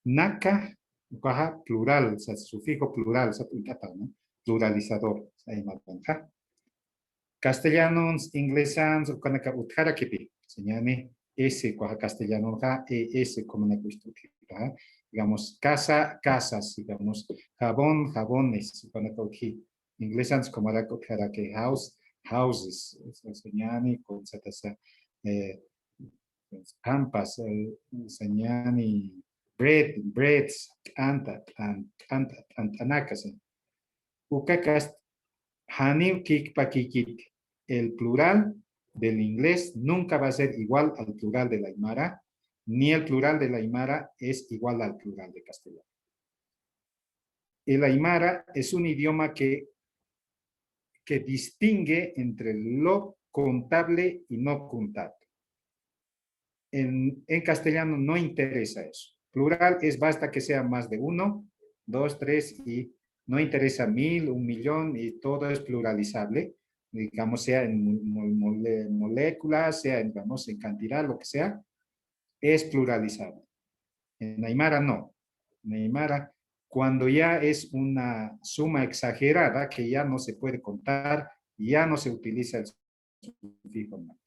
Naka ukaha plural, o sea, sufijo plural, o sea, ¿no? Pluralizador, Aymaram. Castellanos, inglesanos, ukanaka uthara kipi, señale ese ukaha castellano ha ese como una cuestión, digamos casa, casas, digamos jabón, jabones, ukanaka uki, inglesanos como la uthara que house, houses, señale con esa pampas, señani, breads, antanakas. Ukakas, haniu kik pakikik. El plural del inglés nunca va a ser igual al plural de la Aymara, ni el plural de la Aymara es igual al plural de castellano. El Aymara es un idioma que distingue entre lo contable y no contable. En castellano no interesa eso. Plural es basta que sea más de uno 2, 3 y no interesa 1000, 1.000.000 y todo es pluralizable, digamos, sea en moléculas, sea en, digamos, en cantidad, lo que sea, es pluralizable. En Aymara no. En Aymara, cuando ya es una suma exagerada que ya no se puede contar, ya no se utiliza el sufijo naca.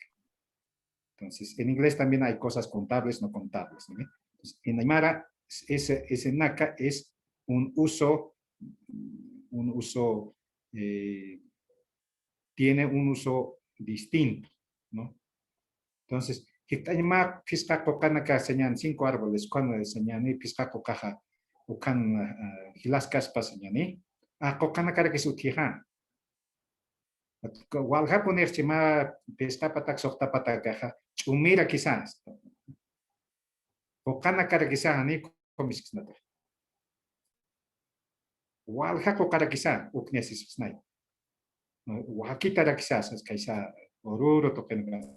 Entonces, en inglés también hay cosas contables, no contables, ¿no? Entonces, en Aymara, ese naca es un uso, tiene un uso distinto, ¿no? Entonces, Aymara, piscaco canaka señan 5 árboles, cuando señan piscaco caja, o can gilascas pa señan, cocanaka que su tija. Walha poner chima pesca patak sokta patak caja, umira quizás. O canaka quizás, ni comis nada. Walha cocara quizás, uknesis snai. Wakitara quizás, es kaisa oruro token.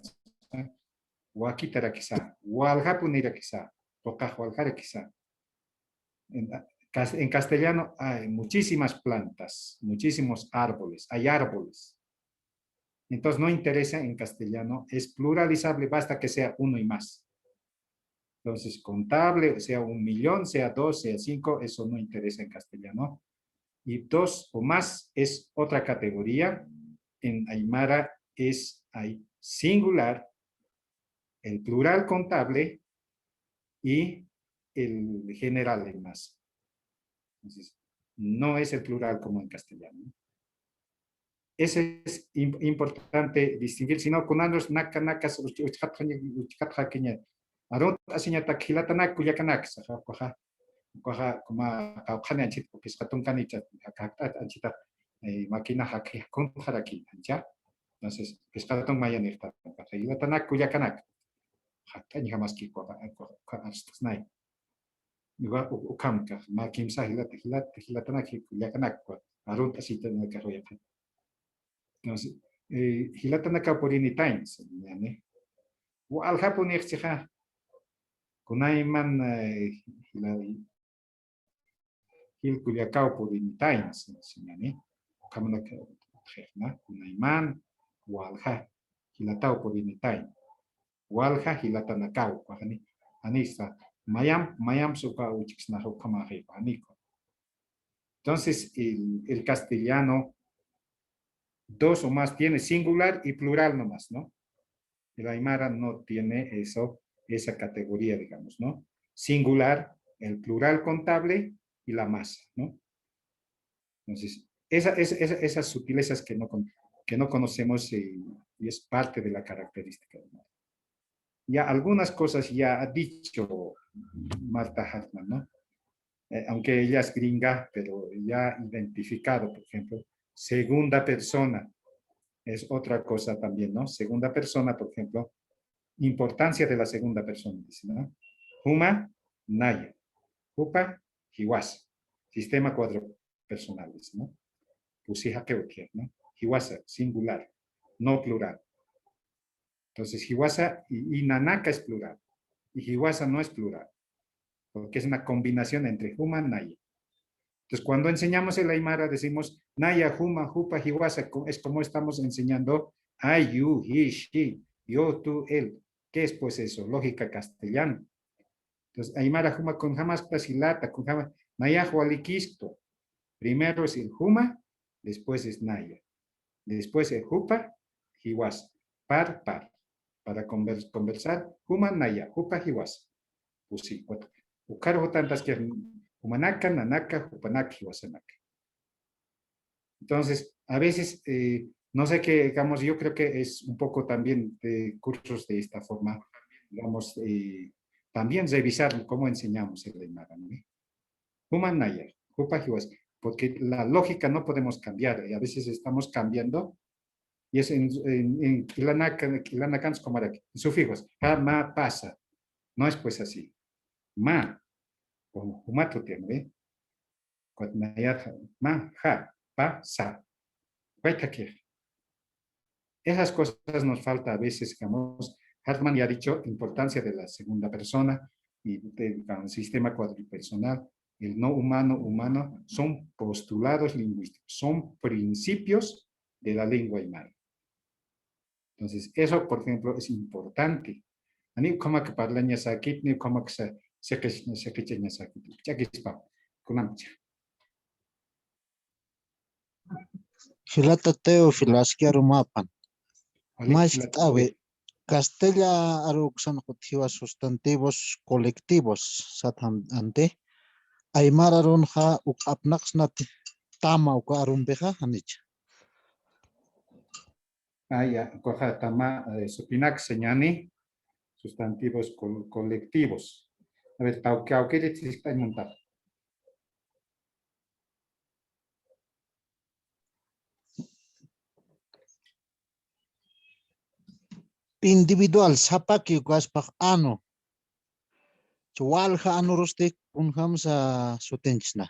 Wakitara quizá, Walhapunira quizá, Tocajualjara quizá. En castellano hay muchísimas plantas, muchísimos árboles, hay árboles. Entonces no interesa en castellano, es pluralizable, basta que sea uno y más. Entonces contable, sea 1.000.000, sea 2, sea 5, eso no interesa en castellano. Y 2 o más es otra categoría. En Aymara hay singular, el plural contable y el general en masa. Entonces, no es el plural como en castellano. Ese es importante distinguir, si no, con anos naka nakas uchkatjakiña. Arot asiña takilatanak kuyakanak, saja kuma kaukane anchit piskatun kanicha kaktat anchita máquina haki kunjaraki ancha. Entonces, piskatun mayanirta, takilatanak kuyakanak. Hakani jamás kiko astasnai. Igual ukamka, makimsa hilatana yakanak, arunta sita na karoyaka. Entonces, hilatana kaporini times, yani. Al japon exija, kunaiman hilkuyakao porini times, yani. Kamana kajna, kunaiman, walha, hilatao porini time. Walha hilatana kau, kwahani, anista. Mayam suka uchixnajo kamaje panico. Entonces, el castellano, 2 o más tiene singular y plural nomás, ¿no? El Aymara no tiene esa categoría, digamos, ¿no? Singular, el plural contable y la masa, ¿no? Entonces, esas sutilezas que no conocemos y es parte de la característica. Ya algunas cosas ya ha dicho Marta Hartman, ¿no? Aunque ella es gringa, pero ya identificado, por ejemplo, segunda persona es otra cosa también, ¿no? Segunda persona, por ejemplo, importancia de la segunda persona, dice, ¿no? Huma, Naya, Hupa, Hiwasa, sistema 4 personales, ¿no? Pusija que ¿no? Hiwasa, singular, no plural. Entonces, Hiwasa y Nanaka es plural, y Hiwasa no es plural, porque es una combinación entre Huma y Naya. Entonces, cuando enseñamos el Aymara, decimos Naya, Huma, Hupa, Hiwasa, es como estamos enseñando I, you, he, she, yo, tú, él. ¿Qué es pues eso? Lógica castellana. Entonces, Aymara, Huma, con jamás plasilata, con jamás, Naya, Hualiquisto. Primero es el Huma, después es Naya. Después el Hupa, Hiwasa. Par. Para conversar, Huma, Naya, Hupa, Hiwasa. Pues sí, Ucargo tantas que Humanaka, Nanaka, Hupanaki, Hiwasanaka. Entonces, a veces, no sé qué, digamos, yo creo que es un poco también de cursos de esta forma, digamos, también revisar cómo enseñamos el Aymara, ¿no? Human Naya, Hupa Hiwas, porque la lógica no podemos cambiar, y a veces estamos cambiando, y es en Kilanakans como en sufijos, ha, ma, pasa, no es pues así. Ma, como humato tiene, ma, ja, pa, sa. Esas cosas nos falta a veces, digamos. Hartman ya ha dicho importancia de la segunda persona y del sistema cuadripersonal. el no humano, humano, son postulados lingüísticos, son principios de la lengua aymara. Entonces, eso, por ejemplo, es importante. Ani como que parlaña sakit, ni como que se quecheña sakit. Ya que es pa, kunamcha. Filata teo filaskia rumapan. Ali, Más la- ave Castella aruxan jotiva sustantivos colectivos satan ante. Aymara runja uk apnaxnat tama uk arumbeja hanich. ya, coja tama, supinac señani, sustantivos colectivos. A ver, ¿qué le está en montar? Individual sapaki ukaspaj ano. Chualja ano rustik unhamsa sutenchna.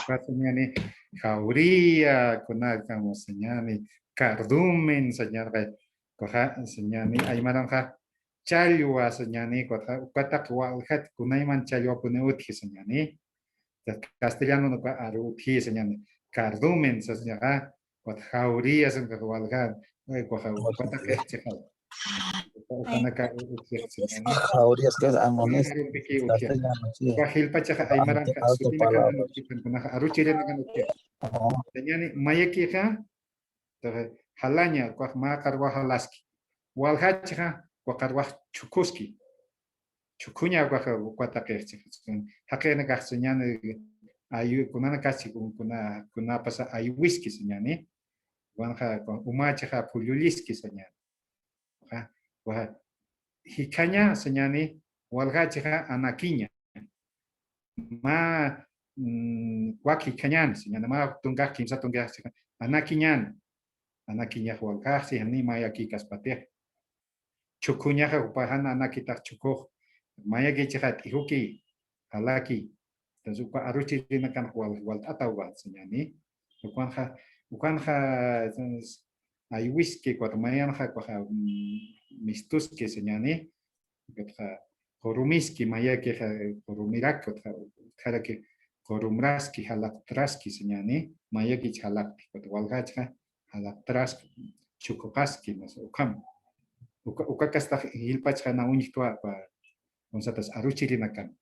Acá señani, jauría, con como señani, cardumen, señani, coja, señani, aymaranja, chalua, señani, coja, cuatac, walhat, kunayman chalua, puneuti, señani. Castellano no aruti, señani, cardumen, señani, coja, jauría, señani, walhat, coja, cuatac, chejal. Jaurías que es amonés, Coja, hilpachaja, aymaranja, alto supinaca, palabra. aruchirena, señani, mayekija, halaña, cuac macarwa halaski. Walhacha, cuacarwa chukuski. Chukuña, cuataquechi. Haquena garciñane, ayu, kunana casi, kuna pasa, ayu whisky, señani. Wanja, umacha, puliuliski, señani. Hicaña, señani, walhacha, anaquiña. Ma, waki cañan, señani, ma tunga, kimsa tunga, anaquiñan. Anakiña hualcasi, ni maya kikas pate. Chukuñaja upajana anakita chukuj. Maya gichahat ihuki, halaki. Entonces, aruchi rinakan hual atawal, señani. Ukwanja, hay whisky, cuatmayanja, cuaja mistuski, señani. Jorumiski, maya que jorumirak, que jorumraski, halaktraski, señani. Maya gich halakti, cuatwalgacha. Alatras chukokaski nos ukam ukakasta hilpachka na uniktua pa consatas aruchirinakan.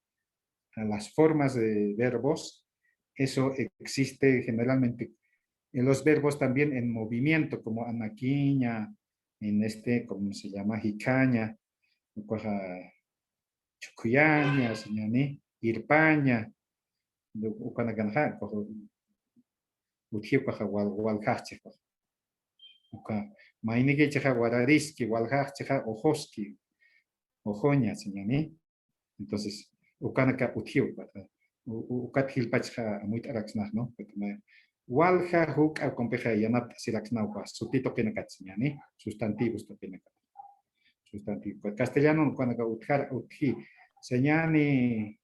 Las formas de verbos, eso existe generalmente en los verbos también en movimiento, como anaquiña, en como se llama, hicaña, chucuyaña, señani, irpaña, ukanaganja, uthiukaja walkache. Mainige cheja guarariski, walhaj cheja ojoski, ojoña, señani. Entonces, ukanaka uthiu, ukat hilpachja muy araxnaj, ¿no? Walha huk a compeja yanat siraxnaupa, sutito kenakat, señani, sustantivos to kenakat. Sustantivo. Castellano, cuando utjar uthi, señani,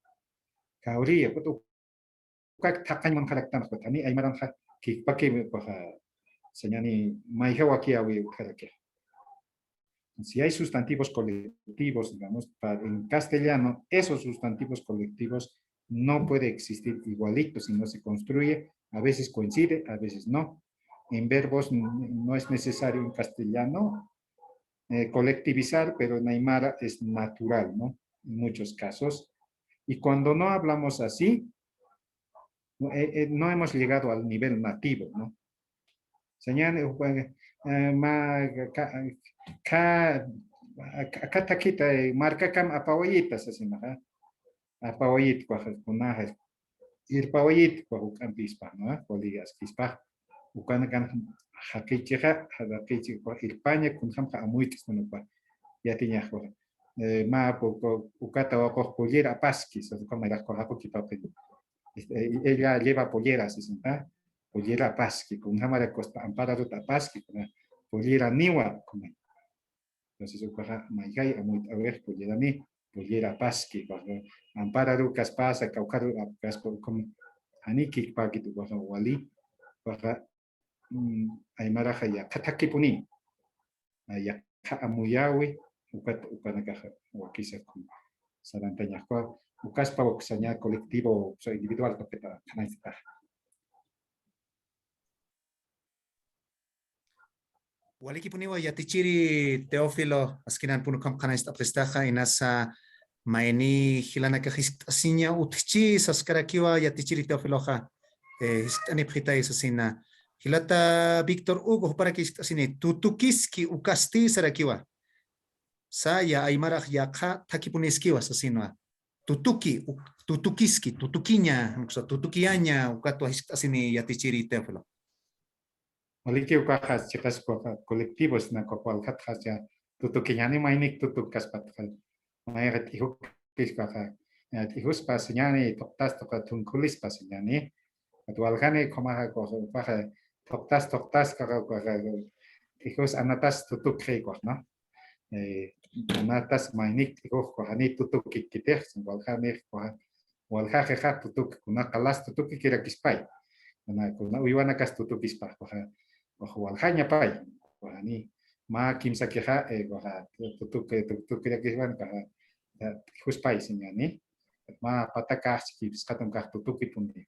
cauría, ukat takañman karaktan, ni hay maranja, que paque, señani, maijewa aquí awi utjaraque. Si hay sustantivos colectivos, digamos, en castellano, esos sustantivos colectivos no puede existir igualito, sino se construye, a veces coincide, a veces no. En verbos no es necesario en castellano colectivizar, pero en aymara es natural, ¿no? En muchos casos. Y cuando no hablamos así, no hemos llegado al nivel nativo, ¿no? Señal, acá taquita, marca cam apawayitas, así, ¿no? Apawayit, cuajas, ir pawayit, cuajucan pispa, ¿no? Poligas, pispa, ucanacan, jaquicheja, jaquiche, irpaña, con jamja amuitis, ¿no? Ya tenía, ma, ucata, o pollera pasqui, se come las cojapoqui papel. Ella lleva polleras, ¿sí? Pollera pasqui, con jamara costa, ampara ruta pasqui, con pollera niwa, como. Entonces, ucaja, maigay, a ver, pollera ni. Pollera pasqui, ampara rucas pasa, caucaru, caspo, como aniki paquito, wali, aymaraja ya, kataki puni, ya amuyawi, ukanakaja, wakisa, sarantaña, Ucaspa señal colectivo, so individual, topeta, canasta. Waliki puniwa yatichiri Teófilo askinan punukam kanais apestaja inasa maeni hilana ka asinya utchi saskarakiwa yatichiri Teófiloja ani pita isasina hilata Víctor Hugo para que asine tutukiski ukasti sarakiwa sa ya aymaraj yaqa takipuniskiwa sasinwa tutukiski tutukiña tutukiaña ukato asini yatichiri Teófilo. Maliki ukajas chicas colectivos na cual katjas ya tutukiñani mainik tutukas patkal mairat ihuk kiskaja ihus pasiñani toktas toka tunkulis pasiñani atualgane komaja koja toktas kaga ihus anatas tutukre no anatas mainik ihuk kohani tutukikiteh walgane waljaja tutuk kuna kalas tutukikira kispai kuna uiwanakas tutukispa koja walhaña pai wani ma kimsa keha tutuk kira kisban ka huspai sinyani ma pataka ki skatum ka tutuk ipundi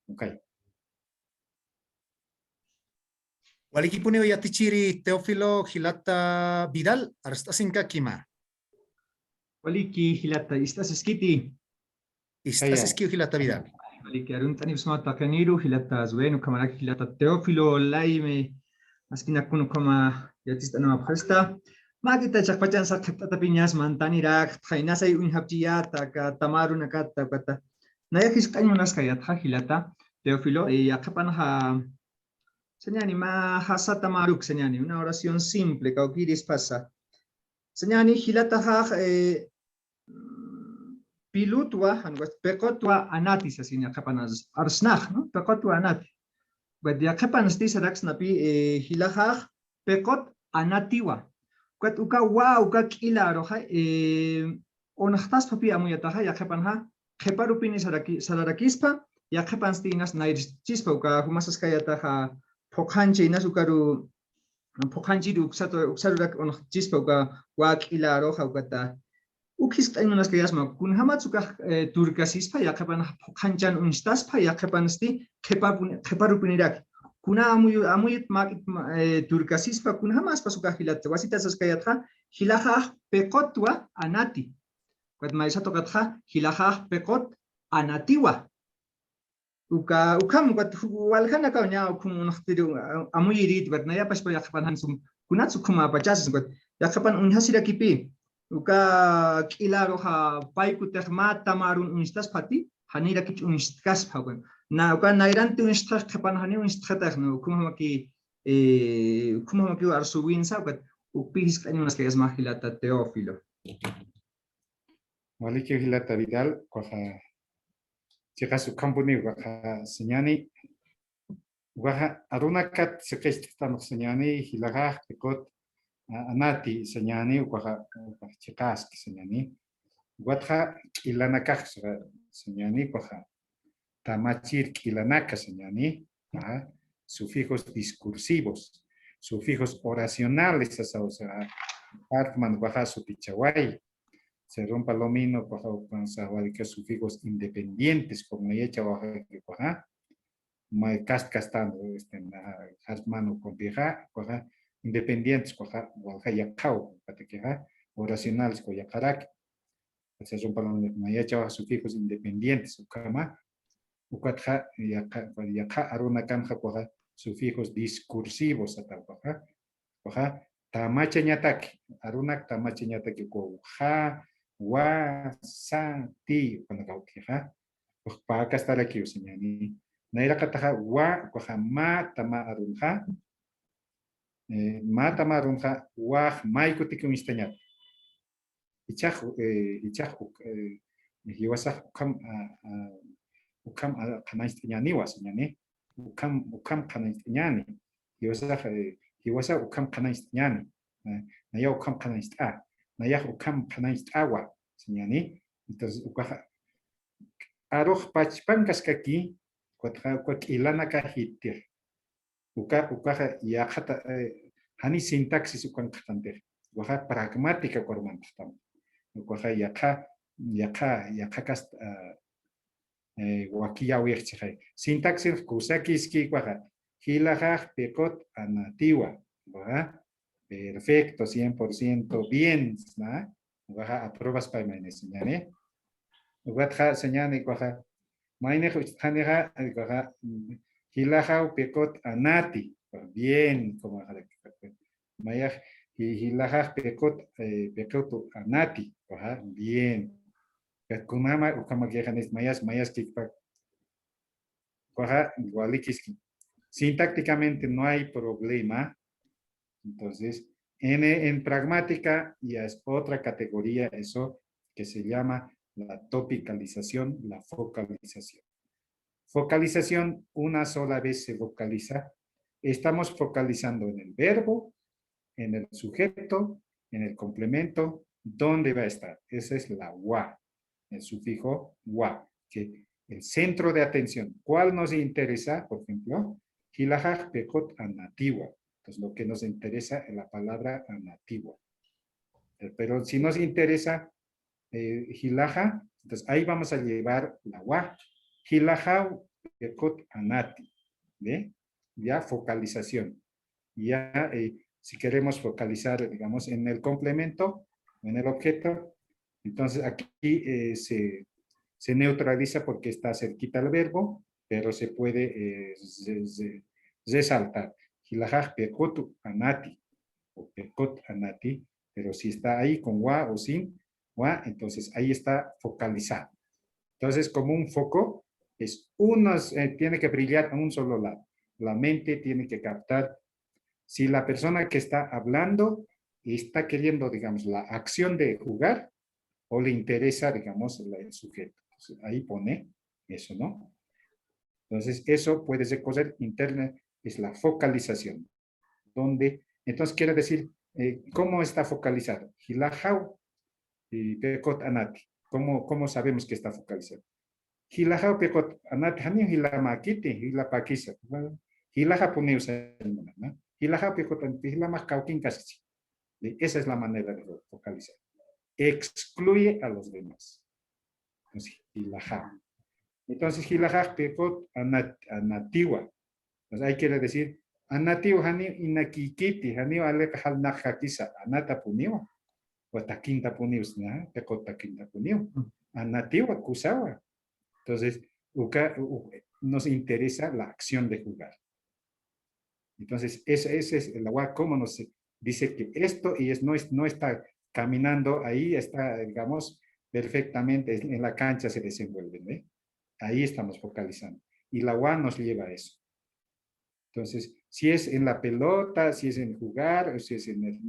okay Waliki puneo yatichiri Teófilo Hilata Vidal arstasinka kima Waliki hilata istas skiti. Istas iski Hilata Vidal. Waliki aruntani usmata kaniru hilata zuenu kamara hilata Teófilo laime askina kunu kama yatista nama presta. Magita chakpachan sakata piñas mantani rak thainasai unhapjiyata ka tamaru nakata kata. Nayakis kañunas kayat hilata Teófilo akapanha señani ma hasata maruk señani una oración simple kaukiris pasa. Señani hilata pilutwa pekotwa anatis así akapanas arsnach no pekotwa anati. But ya akapanas tisarax napi hilahaj pekot anatiwa. Kat uka wa uka kila roja onachtas papi amuyataja ya akapanha keparupini salarakispa ya akapans tinas nairis chispa uka humasas kayataja Pokhanchi nasukaru Pokhanchi uksarurak on chispa uka wak ila roja ukata ukis taimanas kayasma kun hamatsuka turkasispa yakapan Pokhanchan unstaspa yakapansti keparupinirak kuna amuyit makit turkasispa kun hamas pasuka hilat wasitas kayatha hilaha pekotwa anati kat maisato katha hilaha pekot anatiwa ukam kat walhana ka nya kum nakhtiru amuyirit bat naya paspa yakapan hansum kunatsu kuma pachas kat yakapan unhasira kipi uka kilaro ha paiku terma tamarun unstas pati hanira kich unstas phagun na uka nairan tu unstas kapan hani unstas no kumaki arsuwin sa kat upis kanunas kayas mahilata Teófilo Maliki hilata Vidal koja chicas company waja señani waja arunakat sekestano señani hilaga pekot anati señani waja chicas señani waja ilanaka señani waja tamachir ilanaka señani sufijos discursivos sufijos oracionales o sea Hartman waja su pichawai se rompa lo mismo que sufijos independientes como ella que me cascastando Hartman con vieja independientes ya cao oracionales con ya carac se rompa lo mismo ella sufijos independientes ukama ukatja ya aruna kanja sufijos discursivos hasta tamacha ñataki arunak tamacha ñataki ko wa sa ti cuando cauquija pues para acá estar aquí señani naira kataja wa koja ma tama arunja wa maiko tikum istañat ichaj hiwasa ukam kana istañani wa señani ukam kana istañani hiwasa ukam kana istañani naya ukam kana ista naya ukam kana istawa señani entonces ukaja aroj pachpankas kaki kwat ilana ka hitir ukaja ya khata hani sintaxis ukan khatante waja pragmática korman khtam ukaja ya kha yaqa wakiya wixchikay. Sintaxis kusakiski kwaja. Hilajaj pekot anatiwa. Perfecto, 100% bien. Waja aprobas para maine señane. Watja señane kwaja. Maine janera kwaja. Hilajaj pekot anati. Bien, como Maya hilajaj pekot anati. Bien. Kunama ukama kejanes mayas kikpak. Igualikiski. Sintácticamente no hay problema. Entonces, en pragmática ya es otra categoría, eso que se llama la topicalización, la focalización. Focalización, una sola vez se vocaliza. Estamos focalizando en el verbo, en el sujeto, en el complemento. ¿Dónde va a estar? Esa es la wa, el sufijo wa, que el centro de atención. ¿Cuál nos interesa? Por ejemplo, hilajaj pekot anatiwa. Entonces, lo que nos interesa es la palabra anatiwa. Pero si nos interesa hilaja, entonces ahí vamos a llevar la wa. Hilajaj pekot anati. ¿Ve? Ya focalización. Ya si queremos focalizar, digamos, en el complemento, en el objeto, entonces aquí se neutraliza porque está cerquita el verbo, pero se puede resaltar. Hilajaj pekot anati, o pekot anati, pero si está ahí con wa o sin wa, entonces ahí está focalizado. Entonces, como un foco, tiene que brillar a un solo lado. La mente tiene que captar. Si la persona que está hablando está queriendo, digamos, la acción de jugar o le interesa, digamos, el sujeto. Entonces, ahí pone eso, ¿no? Entonces, eso puede ser cosa interna, es la focalización. Entonces, quiere decir, ¿cómo está focalizado? Hilajau y pekot anati. ¿Cómo sabemos que está focalizado? Hilajau pekot anati, hani hilamakiti, hilapakisa. Hilaja pone ¿no? Hilaja pekot anati, hilamak kaukin casi. Esa es la manera de focalizar. Excluye a los demás. Entonces, hilajau. Entonces, hilajaj pekot anatiwa. Entonces, ahí quiere decir, anatiwa hani inakikiti, hani aleka hal nakakisa, anata puniwa. O taquinta punius, ¿no? Pekot taquinta puniwa. Anatiwa kusawa. Entonces, nos interesa la acción de jugar. Entonces, ese es el agua, cómo nos dice que esto no está caminando ahí, está, digamos, perfectamente en la cancha se desenvuelve, ¿eh? Ahí estamos focalizando. Y la UA nos lleva a eso. Entonces, si es en la pelota, si es en jugar, o si es en el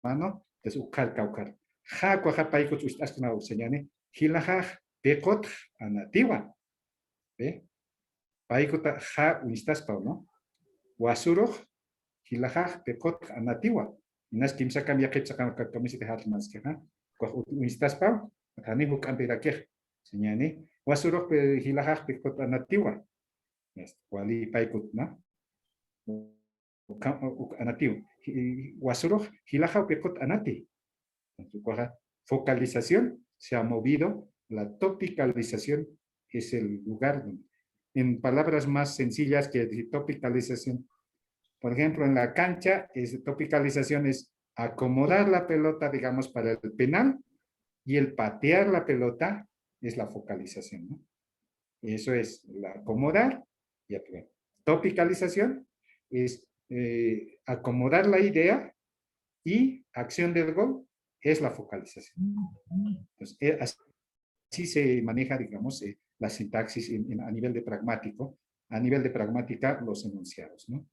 mano, entonces ukar. Ja, cuaja, paikot, ustas, no, señane, hilajaj, pekot, anatiwa. ¿Ve? Paikot, ja, ustas, ¿no? Wasuroj, hilajaj, pekot, anatiwa. Nas kimsa cambia que sacan camiseta de hartmas que ha. Ustas, ¿no? Tani hukam perakej. Señane, wasuroj, hilajaj, pekot, anatiwa. Wali paikot, ¿no? Anatiwa. Wasuroj, hilajaj, pekot, anati. Focalización se ha movido, la topicalización es el lugar, en palabras más sencillas que topicalización. Por ejemplo, en la cancha, topicalización es acomodar la pelota, digamos, para el penal, y el patear la pelota es la focalización, ¿no? Eso es la acomodar y apoyar. Topicalización es acomodar la idea y acción del gol es la focalización. Entonces, así se maneja, digamos, la sintaxis a nivel de pragmático, a nivel de pragmática, los enunciados, ¿no?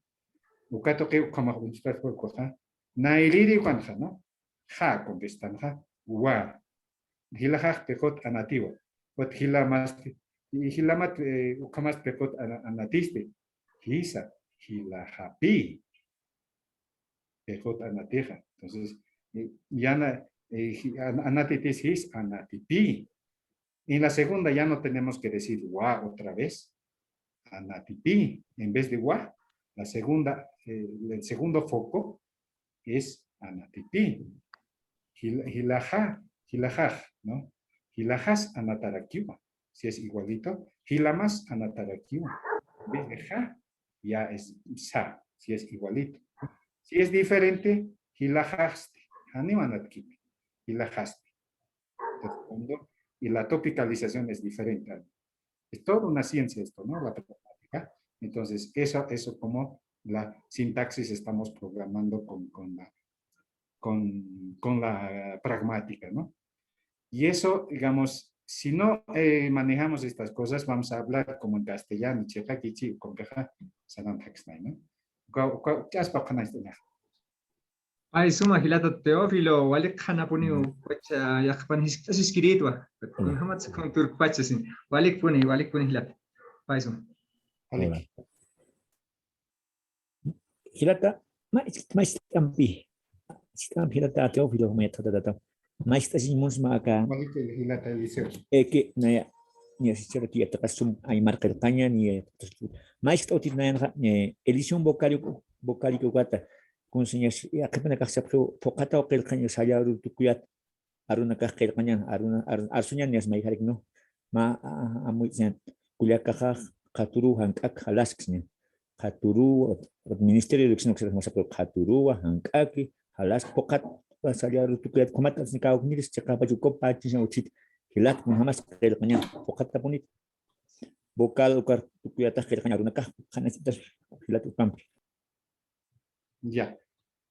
Ukato que como un por cosa, nailiri cuanja, ¿no? Ja, contestan, ja, wa. Hilajaj pekot anatiwa. Ot hilamas, hilamat, ukamas pekot anatiste. Hisa, hilajapi. Pekot anatija. Entonces, ya anatitis his anatipi. En la segunda ya no tenemos que decir wa otra vez. Anatipi. En vez de wa, la segunda, el segundo foco es anatipi. Hilajaj, ¿no? Hilajas anatarakiwa. Si es igualito, hilamas anatarakiwa. En vez de ja, ya es sa, si es igualito. Si es diferente, hilajaste. Animanatkipi. Hilajaste. Y la topicalización es diferente. Es toda una ciencia esto, ¿no? La pragmática. Entonces, eso como la sintaxis estamos programando con la pragmática, ¿no? Y eso, digamos, si no manejamos estas cosas, vamos a hablar como en castellano, cheja, kichi, con queja, sanan hexnay, ¿no? ¿Qué has pasado con esto? Ay, suma hilata Teófilo, walik hanapuniu, pacha yakpan hiskiritwa. Hamats con turpachasin. Walik puni hilata. Ay, suma. Vale. Hilata, mais tampi. Stampi hilata Teófilo, me tata. Mais tasimos maka. Vale, que hilata el liceo. Que naya ni asistir aquí a tasum ay marca de caña ni mais tautit naya edición vocálico gata con señas ya que pena casa focata o que el caño salió tu cuidat aruna ka que el caña arsunya ni es mai harik no ma amuy sen kulia caja katuru hankak halask ni katuru ministerio de educación que se llama katuru hankaki halask focat salió tu cuidat comatas ni ka ni se chaka pa juko pa chin uchit hilat Muhammad sekali kanya pokat tapunit vokal ukar tukuyata sekali kanya runakah kana sitas hilat upam Ya.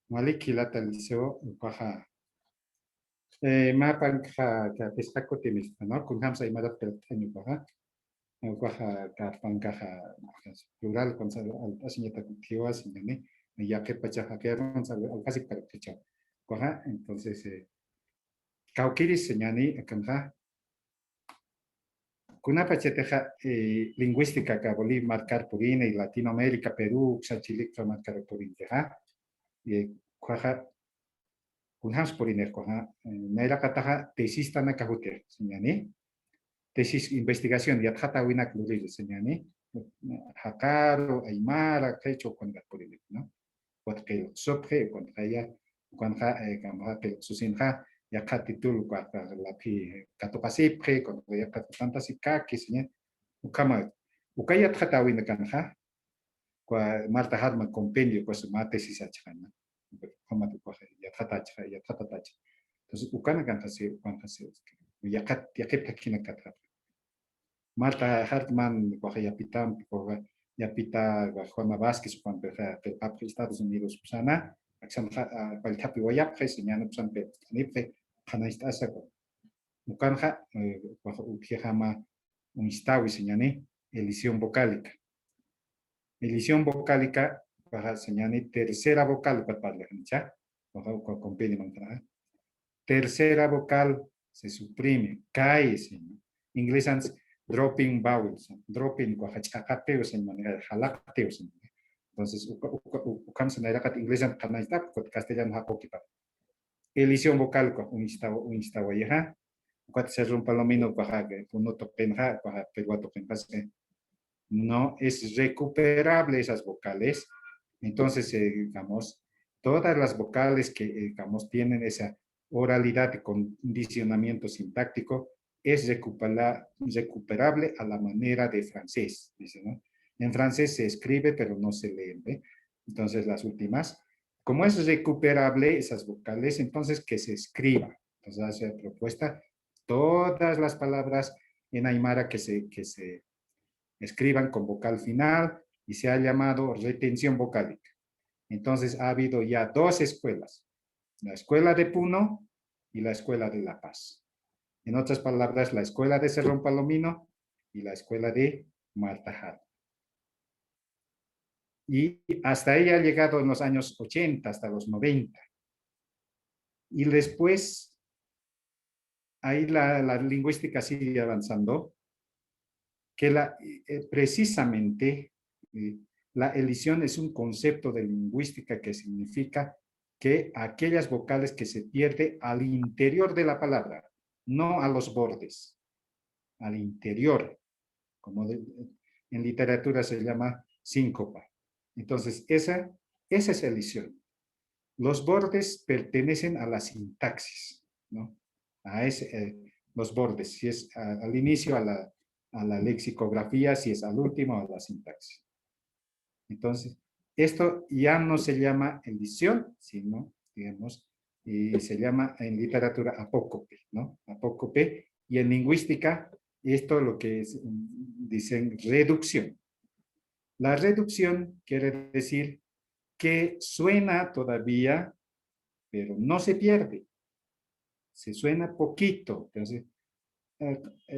Malik hilata el liceo, paja. Mapan que pescaco tienes, ¿no? Con hamsa y mara pelteño, paja. Paja, carpan caja, plural, con la señeta cultiva, señane, ya que pacha que ron, casi para pecha. Paja, entonces, cauquiris señane, acá. Kuna pacheteja lingüística que volví marcar por INE y Latinoamérica, Perú, Xachilic, marcar por INE, y cuaja, kunhams por INE, cuaja, naira kataja, tesis tana cajute, señane, tesis investigación, y atjata wina clurir, señane, Hakaro, Aymara, Kecho, con por INE, ¿no? Porque sobre, cuando susinja, ya katitul cuatro la pi katopasipre con ya katantasica que señor ukama ukaya tratawin de canja cua Marta Hartman compendio pues mate si se achana como te coge ya tratacha entonces ukana canja se cuánta se ya que pakina katra Marta Hartman coge ya pitam coge ya pita Juana Vázquez cuando el Papa Estados Unidos usana acción para el tapi wayap que señala usan pe nipe Hanais asako. Mukanja, Ujama, un istawi señane, elisión vocálica. Elisión vocálica, baja señane, tercera vocal, para la gente, baja con pene mantra. Tercera vocal se suprime, cae, señor. Inglés antes, dropping vowels, dropping, guajachacateo, señor, jalacteo, señor. Entonces, Ukam se naira cat inglés antes, castellano, jacoquipa. Elisión vocal, un istawayeja, cuando se rompa lo menos, no es recuperable esas vocales. Entonces, digamos, todas las vocales que, digamos, tienen esa oralidad de condicionamiento sintáctico es recuperable a la manera de francés, dice, ¿no? En francés se escribe, pero no se lee, ¿eh? Entonces, las últimas. Como es recuperable esas vocales, entonces que se escriba. Entonces hace propuesta todas las palabras en Aymara que se escriban con vocal final y se ha llamado retención vocálica. Entonces ha habido ya dos escuelas, la escuela de Puno y la escuela de La Paz. En otras palabras, la escuela de Cerrón Palomino y la escuela de Marta Hartman. Y hasta ella ha llegado en los años 80, hasta los 90. Y después, ahí la lingüística sigue avanzando, que precisamente la elisión es un concepto de lingüística que significa que aquellas vocales que se pierde al interior de la palabra, no a los bordes, al interior, como en literatura se llama síncopa. Entonces, esa es elisión. Los bordes pertenecen a la sintaxis, ¿no? los bordes, si es al inicio a la lexicografía, si es al último a la sintaxis. Entonces, esto ya no se llama edición, sino, digamos, y se llama en literatura apócope, ¿no? Apócope, y en lingüística, esto lo que es, dicen reducción. La reducción quiere decir que suena todavía, pero no se pierde. Se suena poquito. Entonces,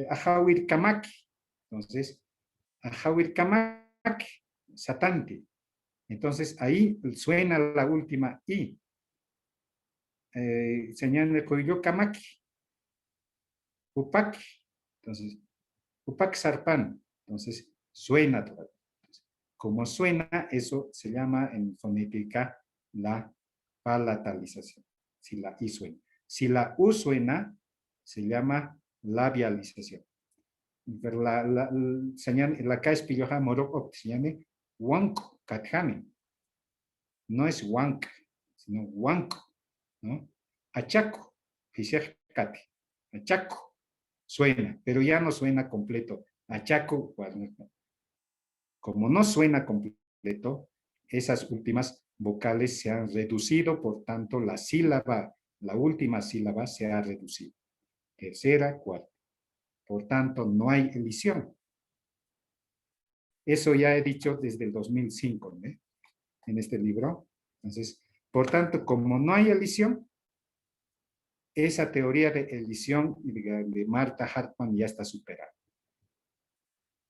ajawir kamaki. Entonces, ajawir kamaki, satante. Entonces, ahí suena la última I. Señal de koyo kamaki. Upaki. Entonces, upak sarpan. Entonces, suena todavía. Como suena, eso se llama en fonética la palatalización. Si la I suena. Si la U suena, se llama labialización. Pero la señal, la K es pilloja morok, se llama wanko, katjame. No es wank, sino wanko, ¿no? Achaco, kate. Achaco, suena, pero ya no suena completo. Achaco, como no suena completo, esas últimas vocales se han reducido, por tanto, la sílaba, la última sílaba se ha reducido. Tercera, cuarta. Por tanto, no hay elisión. Eso ya he dicho desde el 2005, ¿eh? En este libro. Entonces, por tanto, como no hay elisión, esa teoría de elisión de Martha Hartman ya está superada.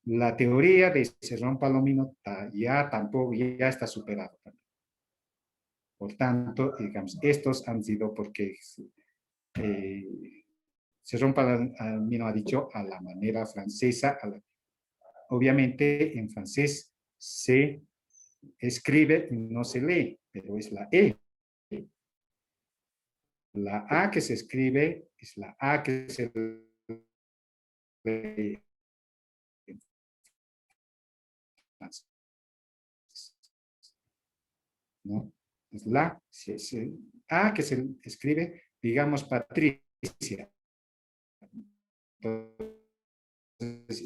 La teoría de Cerrón Palomino ya tampoco, ya está superada. Por tanto, digamos, estos han sido porque Cerrón Palomino ha dicho a la manera francesa. Obviamente, en francés se escribe y no se lee, pero es la E. La A que se escribe es la A que se lee. ¿No? Es la A que se escribe, digamos, Patricia. Entonces,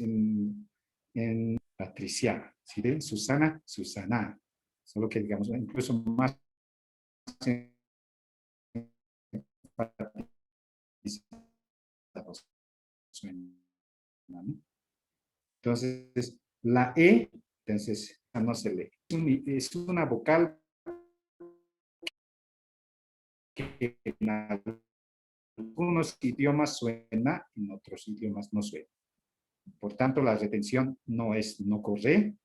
en Patricia, ¿sí? Susana, Susana. Solo que, digamos, incluso más entonces, la E, entonces, no se lee. Es una vocal que en algunos idiomas suena, en otros idiomas no suena. Por tanto, la retención no es no corre.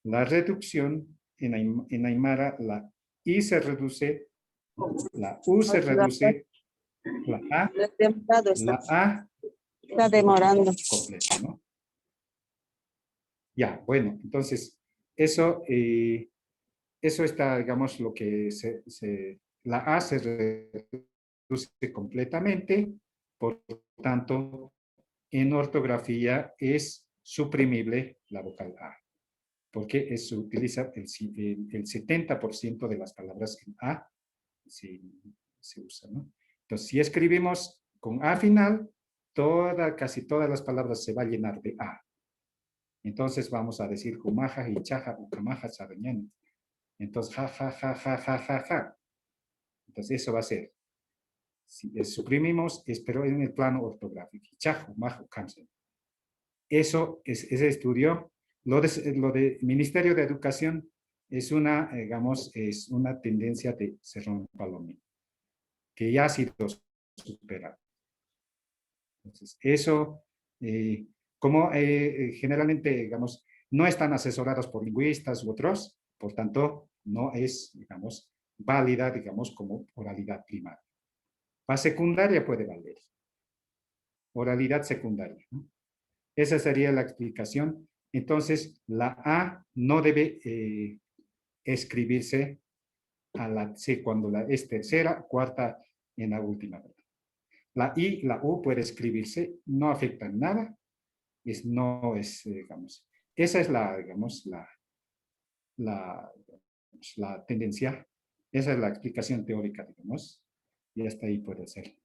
La reducción en Aymara, la I se reduce, la U se reduce, la A Está demorando. Completo, ¿no? Ya, bueno, entonces, eso está, digamos, lo que la A se reduce completamente, por tanto, en ortografía es suprimible la vocal A, porque se utiliza el 70% de las palabras en A se usa, ¿no? Entonces, si escribimos con A final, casi todas las palabras se va a llenar de A. Entonces vamos a decir kumaja, hichaja, ukamaja, sarañan. Entonces, ja, ja, ja, ja, ja, ja, ja. Entonces, eso va a ser. Si suprimimos, pero en el plano ortográfico. Hichaja, umaja, ukamsen. Eso es ese estudio. Lo de Ministerio de Educación es una, digamos, es una tendencia de Cerrón Palomino, que ya ha sido superada. Entonces, eso, como generalmente, digamos, no están asesorados por lingüistas u otros, por tanto, no es, digamos, válida, digamos, como oralidad primaria. Para secundaria puede valer. Oralidad secundaria, ¿no? Esa sería la explicación. Entonces, la A no debe escribirse a la C cuando es tercera, cuarta en la última. La I, la U puede escribirse, no afecta en nada. No es, digamos, esa es la, digamos, la tendencia. Esa es la explicación teórica, digamos. Y hasta ahí puede ser.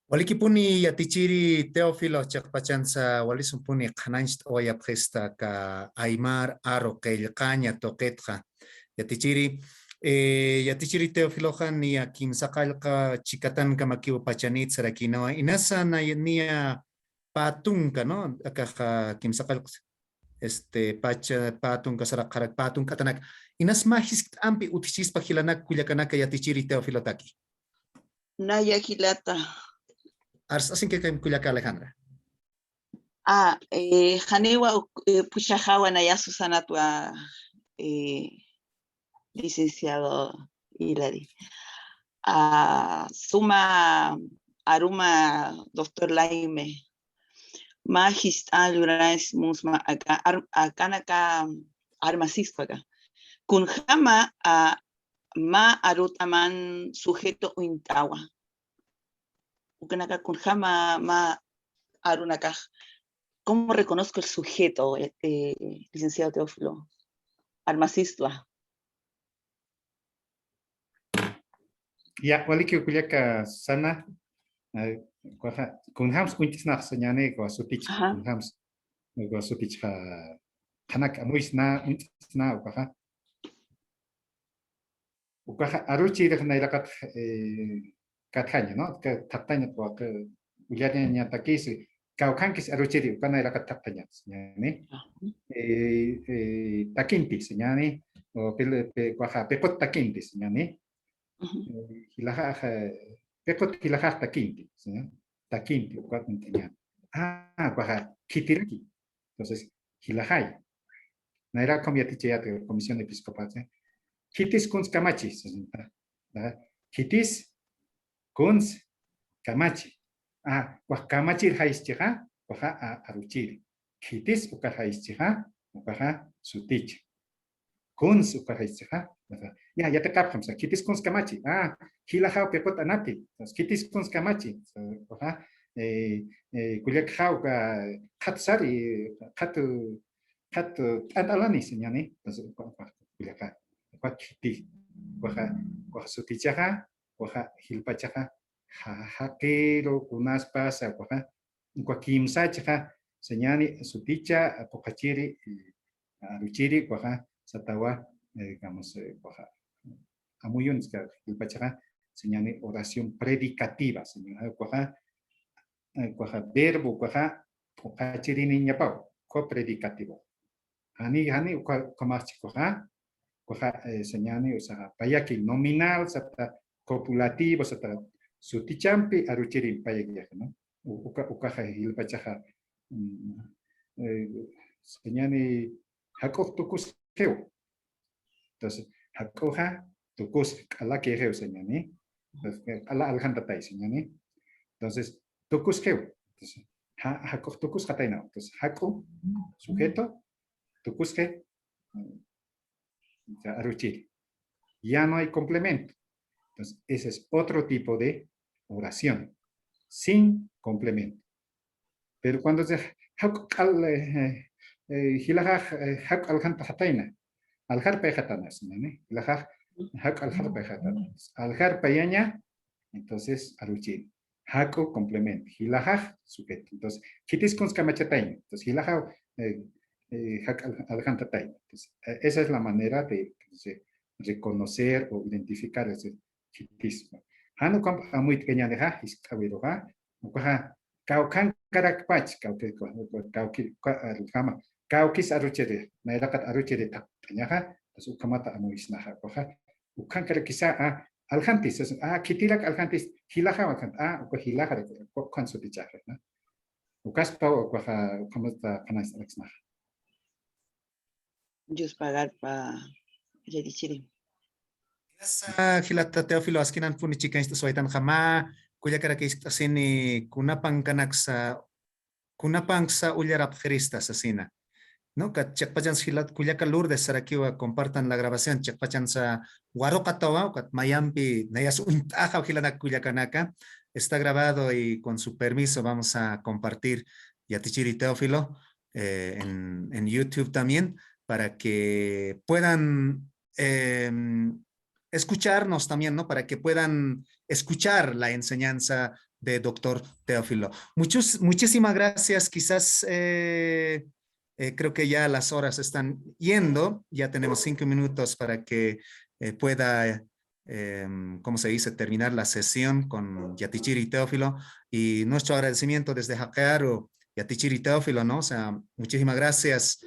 Walikipuni yatichiri Teófilo chakpachansa walisumpuni qananch oya presta ka Aymar aro qeylqaña toqetqa yatichiri yatichiri Teófilo han ni kimsaqalqa chikatanka makiwa pachanit sarakinawa inasa niya patunka no akaqa kimsaqalqa pacha patunka saraqarak patunka tanak inas mahis ampi utichispa hilanak kullakanaka yatichiri Teófilo taki Naya Gilata. Así que Culiacán, Alejandra. Janewa Puchajawa Naya Susana tua licenciado Hilary. Suma Aruma doctor Laime. Magistral Urais Musma Akanaka Armasispaga. Kunjama ma arutaman sujeto uintawa. Ukanaka kunjama ma arunaka. ¿Cómo reconozco el sujeto, licenciado Teófilo? Armasistua. Ya, waliki kuliaka sana. Kunhams untisnach senyane ko sutich kunhams ko sutich kanak amuisna untisna ukaha aruchi de nairakat katanya no que tatanya ko que ulianya takisi kaukankis aruchi ukana irakat tatanya senyane takinti senyane o pele pekot takinti senyane hilaha pekot hilaha takinti senyane takinti ukat mentenya kitiraki entonces hilahai naira comiatichea de comisión episcopal kitis kuns kamachi kitis kuns kamachi kamachi haischija aruchiri kitis ukar haischija ukaha sutich kuns ukar haischija ya te kaphamsa kitis kuns kamachi hilaha pekot anati kitis kuns kamachi kuliak hauka katsari kat alani senyane kuliak kiti kwa sutichaha kwa hilpachaha hakero kunaspas kwa kimsachaha senyani suticha pokachiri aruchiri kwa satawa digamos kwa amuyun hilpachaha senyani oración predicativa senyani kwa verbo kwa pokachiri niñapau ko predicativo hani kwa marchi kwa senyani usaha payaki nominal sata copulativo sata sutichampi aruchiri payaki no uka hilpachaha senyani hakok tukus keu entonces hakoha tukus ala que keu senyani ala alhanta tai senyani entonces tukus keu entonces hakok tukus kataina entonces hako sujeto tukus ke aruchiri. Ya no hay complemento. Entonces, ese es otro tipo de oración, sin complemento. Pero cuando se entonces aruchiri. Hako complemento. Hilajaj sujeto. Entonces, kitis kuns kamachataina. Entonces, hilajaj entonces, esa es la manera de reconocer o identificar ese chitismo. Hanu kam amuit kenya de ha iskawiro ha ukaha kaukan karakpach kama kaukis aruchere nairakat aruchere taknya ha entonces ukamata amuisna ha ukaha ukan karakisa alhantis kitilak alhantis hilaha wakan uka hilaha kan sutichah na ukaspa ukaha ukamata panas alaksna Dios pagar para Yadichiri. Hilata Teófilo askinan puni chica esta suaitan jama kuya kara que asini kunapang kanaksa ullarap jeristas asina. No, que chakpachan hilat kuya Lourdes sarakiwa compartan la grabación chakpachan sa warokatawa kat mayampi nayas untaja hilana kuya kanaka está grabado y con su permiso vamos a compartir Yatichiri Teófilo en YouTube también, para que puedan escucharnos también, ¿no? Para que puedan escuchar la enseñanza de doctor Teófilo. Muchísimas gracias. Quizás creo que ya las horas están yendo. Ya tenemos 5 minutos para que pueda, ¿cómo se dice?, terminar la sesión con Yatichiri Teófilo. Y nuestro agradecimiento desde Hakearu, Yatichiri Teófilo, ¿no? O sea, muchísimas gracias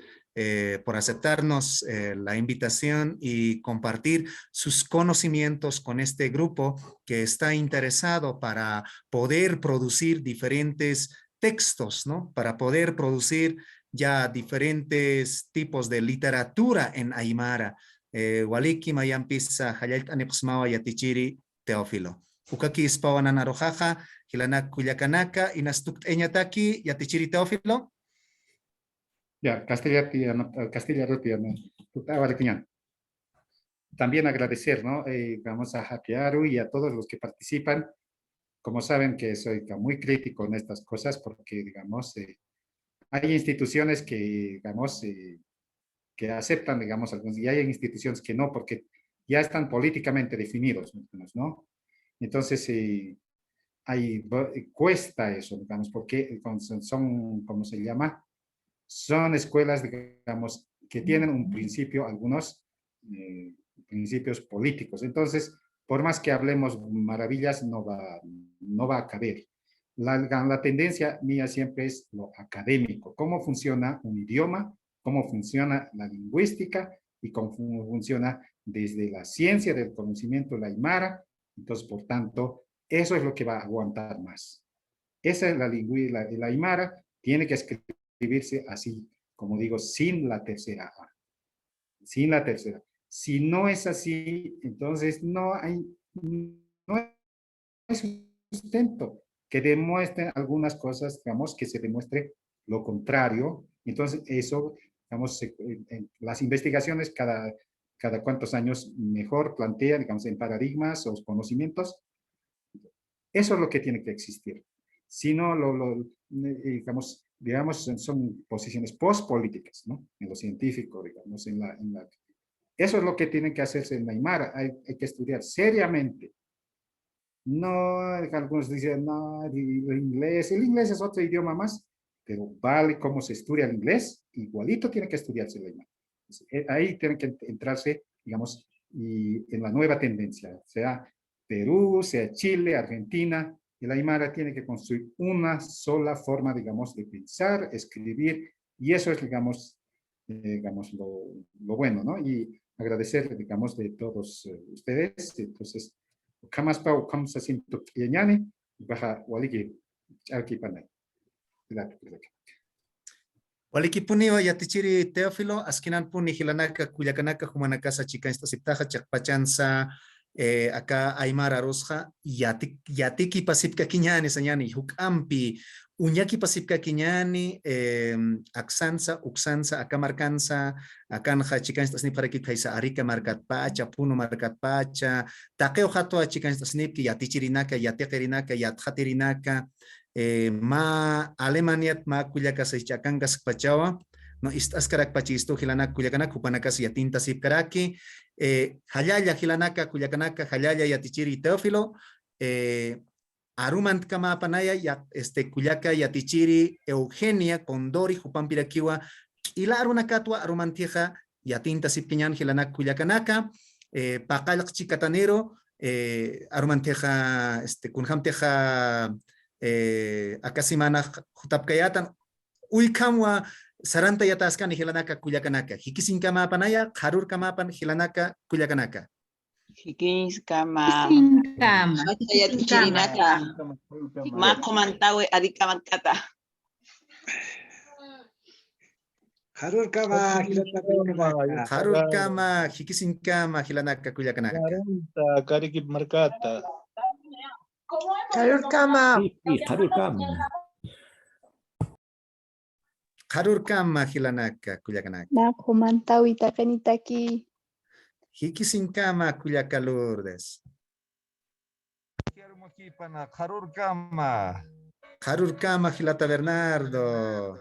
por aceptarnos la invitación y compartir sus conocimientos con este grupo que está interesado para poder producir diferentes textos, ¿no? Para poder producir ya diferentes tipos de literatura en Aymara. Waliki mayampisa hayalt anepsmawa Yatichiri Teófilo. Ukaki ispawanan arojaja, hilanak kuyakanaka, inastuk eñataki Yatichiri Teófilo. Ya, Castilla también agradecer, ¿no? Vamos a Hakearu y a todos los que participan. Como saben que soy muy crítico en estas cosas porque, digamos, hay instituciones que, digamos, que aceptan, digamos, algunos, y hay instituciones que no, porque ya están políticamente definidos, ¿no? Entonces, cuesta eso, digamos, porque son, ¿cómo se llama? Son escuelas, digamos, que tienen un principio, algunos principios políticos. Entonces, por más que hablemos maravillas, no va a caber. La tendencia mía siempre es lo académico, cómo funciona un idioma, cómo funciona la lingüística y cómo funciona desde la ciencia del conocimiento la Aymara. Entonces, por tanto, eso es lo que va a aguantar más. Esa es la lingüística, la Aymara tiene que escribirse así, como digo, sin la tercera A. Sin la tercera. Si no es así, entonces no hay sustento que demuestren algunas cosas, digamos, que se demuestre lo contrario. Entonces, eso, digamos, las investigaciones cada cuantos años mejor plantean, digamos, en paradigmas o conocimientos. Eso es lo que tiene que existir. Si no, digamos, son posiciones postpolíticas, ¿no? En lo científico, digamos, eso es lo que tienen que hacerse en Aymara. Hay que estudiar seriamente. No, algunos dicen, no, el inglés es otro idioma más, pero vale cómo se estudia el inglés, igualito tiene que estudiarse el Aymara. Ahí tienen que entrarse, digamos, y en la nueva tendencia, sea Perú, sea Chile, Argentina, el Aymara tiene que construir una sola forma, digamos, de pensar, escribir, y eso es, digamos, lo bueno, ¿no? Y agradecer, digamos, de todos ustedes. Entonces, jamás pau, jamás asiento yeñani, baja waliki, aquí panay. Waliki puniwa Yatichiri Teófilo, askinan puni hilanaka, kuyakanaka, humanakasa chica esta siptaja, chakpachanza, acá Aymara Rosja, yatiki pasipka kiñani, sañani, hukampi, uñaki pasipka kiñani, aksanza, uksanza, acá marcanza, akanja, chica esta snip haraki kaisa, arika markat pacha, puno markat pacha, takeo jato a chica esta snip, yatichirinaka, yatekirinaka, yatjatirinaka, ma Alemania ma kuyaka sa chakangas pachawa no istaskarak pachisto hilanaka kuyakanak kupanakas yatinta sipkaraki hayaya hilanaka kuyakanaka hayaya yatichiri Teófilo arumant kama panaya kuyaka yatichiri Eugenia Condori jupampirakiwa ilaruna katwa arumantija yatinta sipkiñan hilanaka kuyakanaka paqalq chikatanero arumanteja kunhamteja acá simana jutapkayatan uykamwa saranta yataskan hilanaka kuyakanaka hikisin kama panaya harur kamapan hilanaka kuyakanaka Hikins kama Sinkama. Yatichirinaka ma komantawe adikamakata. Harur kama hikisin kama hilanaka kuyakanaka Karikip markata. Harur kama. harur kama hilanaka kuyakanaka Nakumantawi takanitaki. hikisin kama kuyaka Lourdes harur kama Hilata Bernardo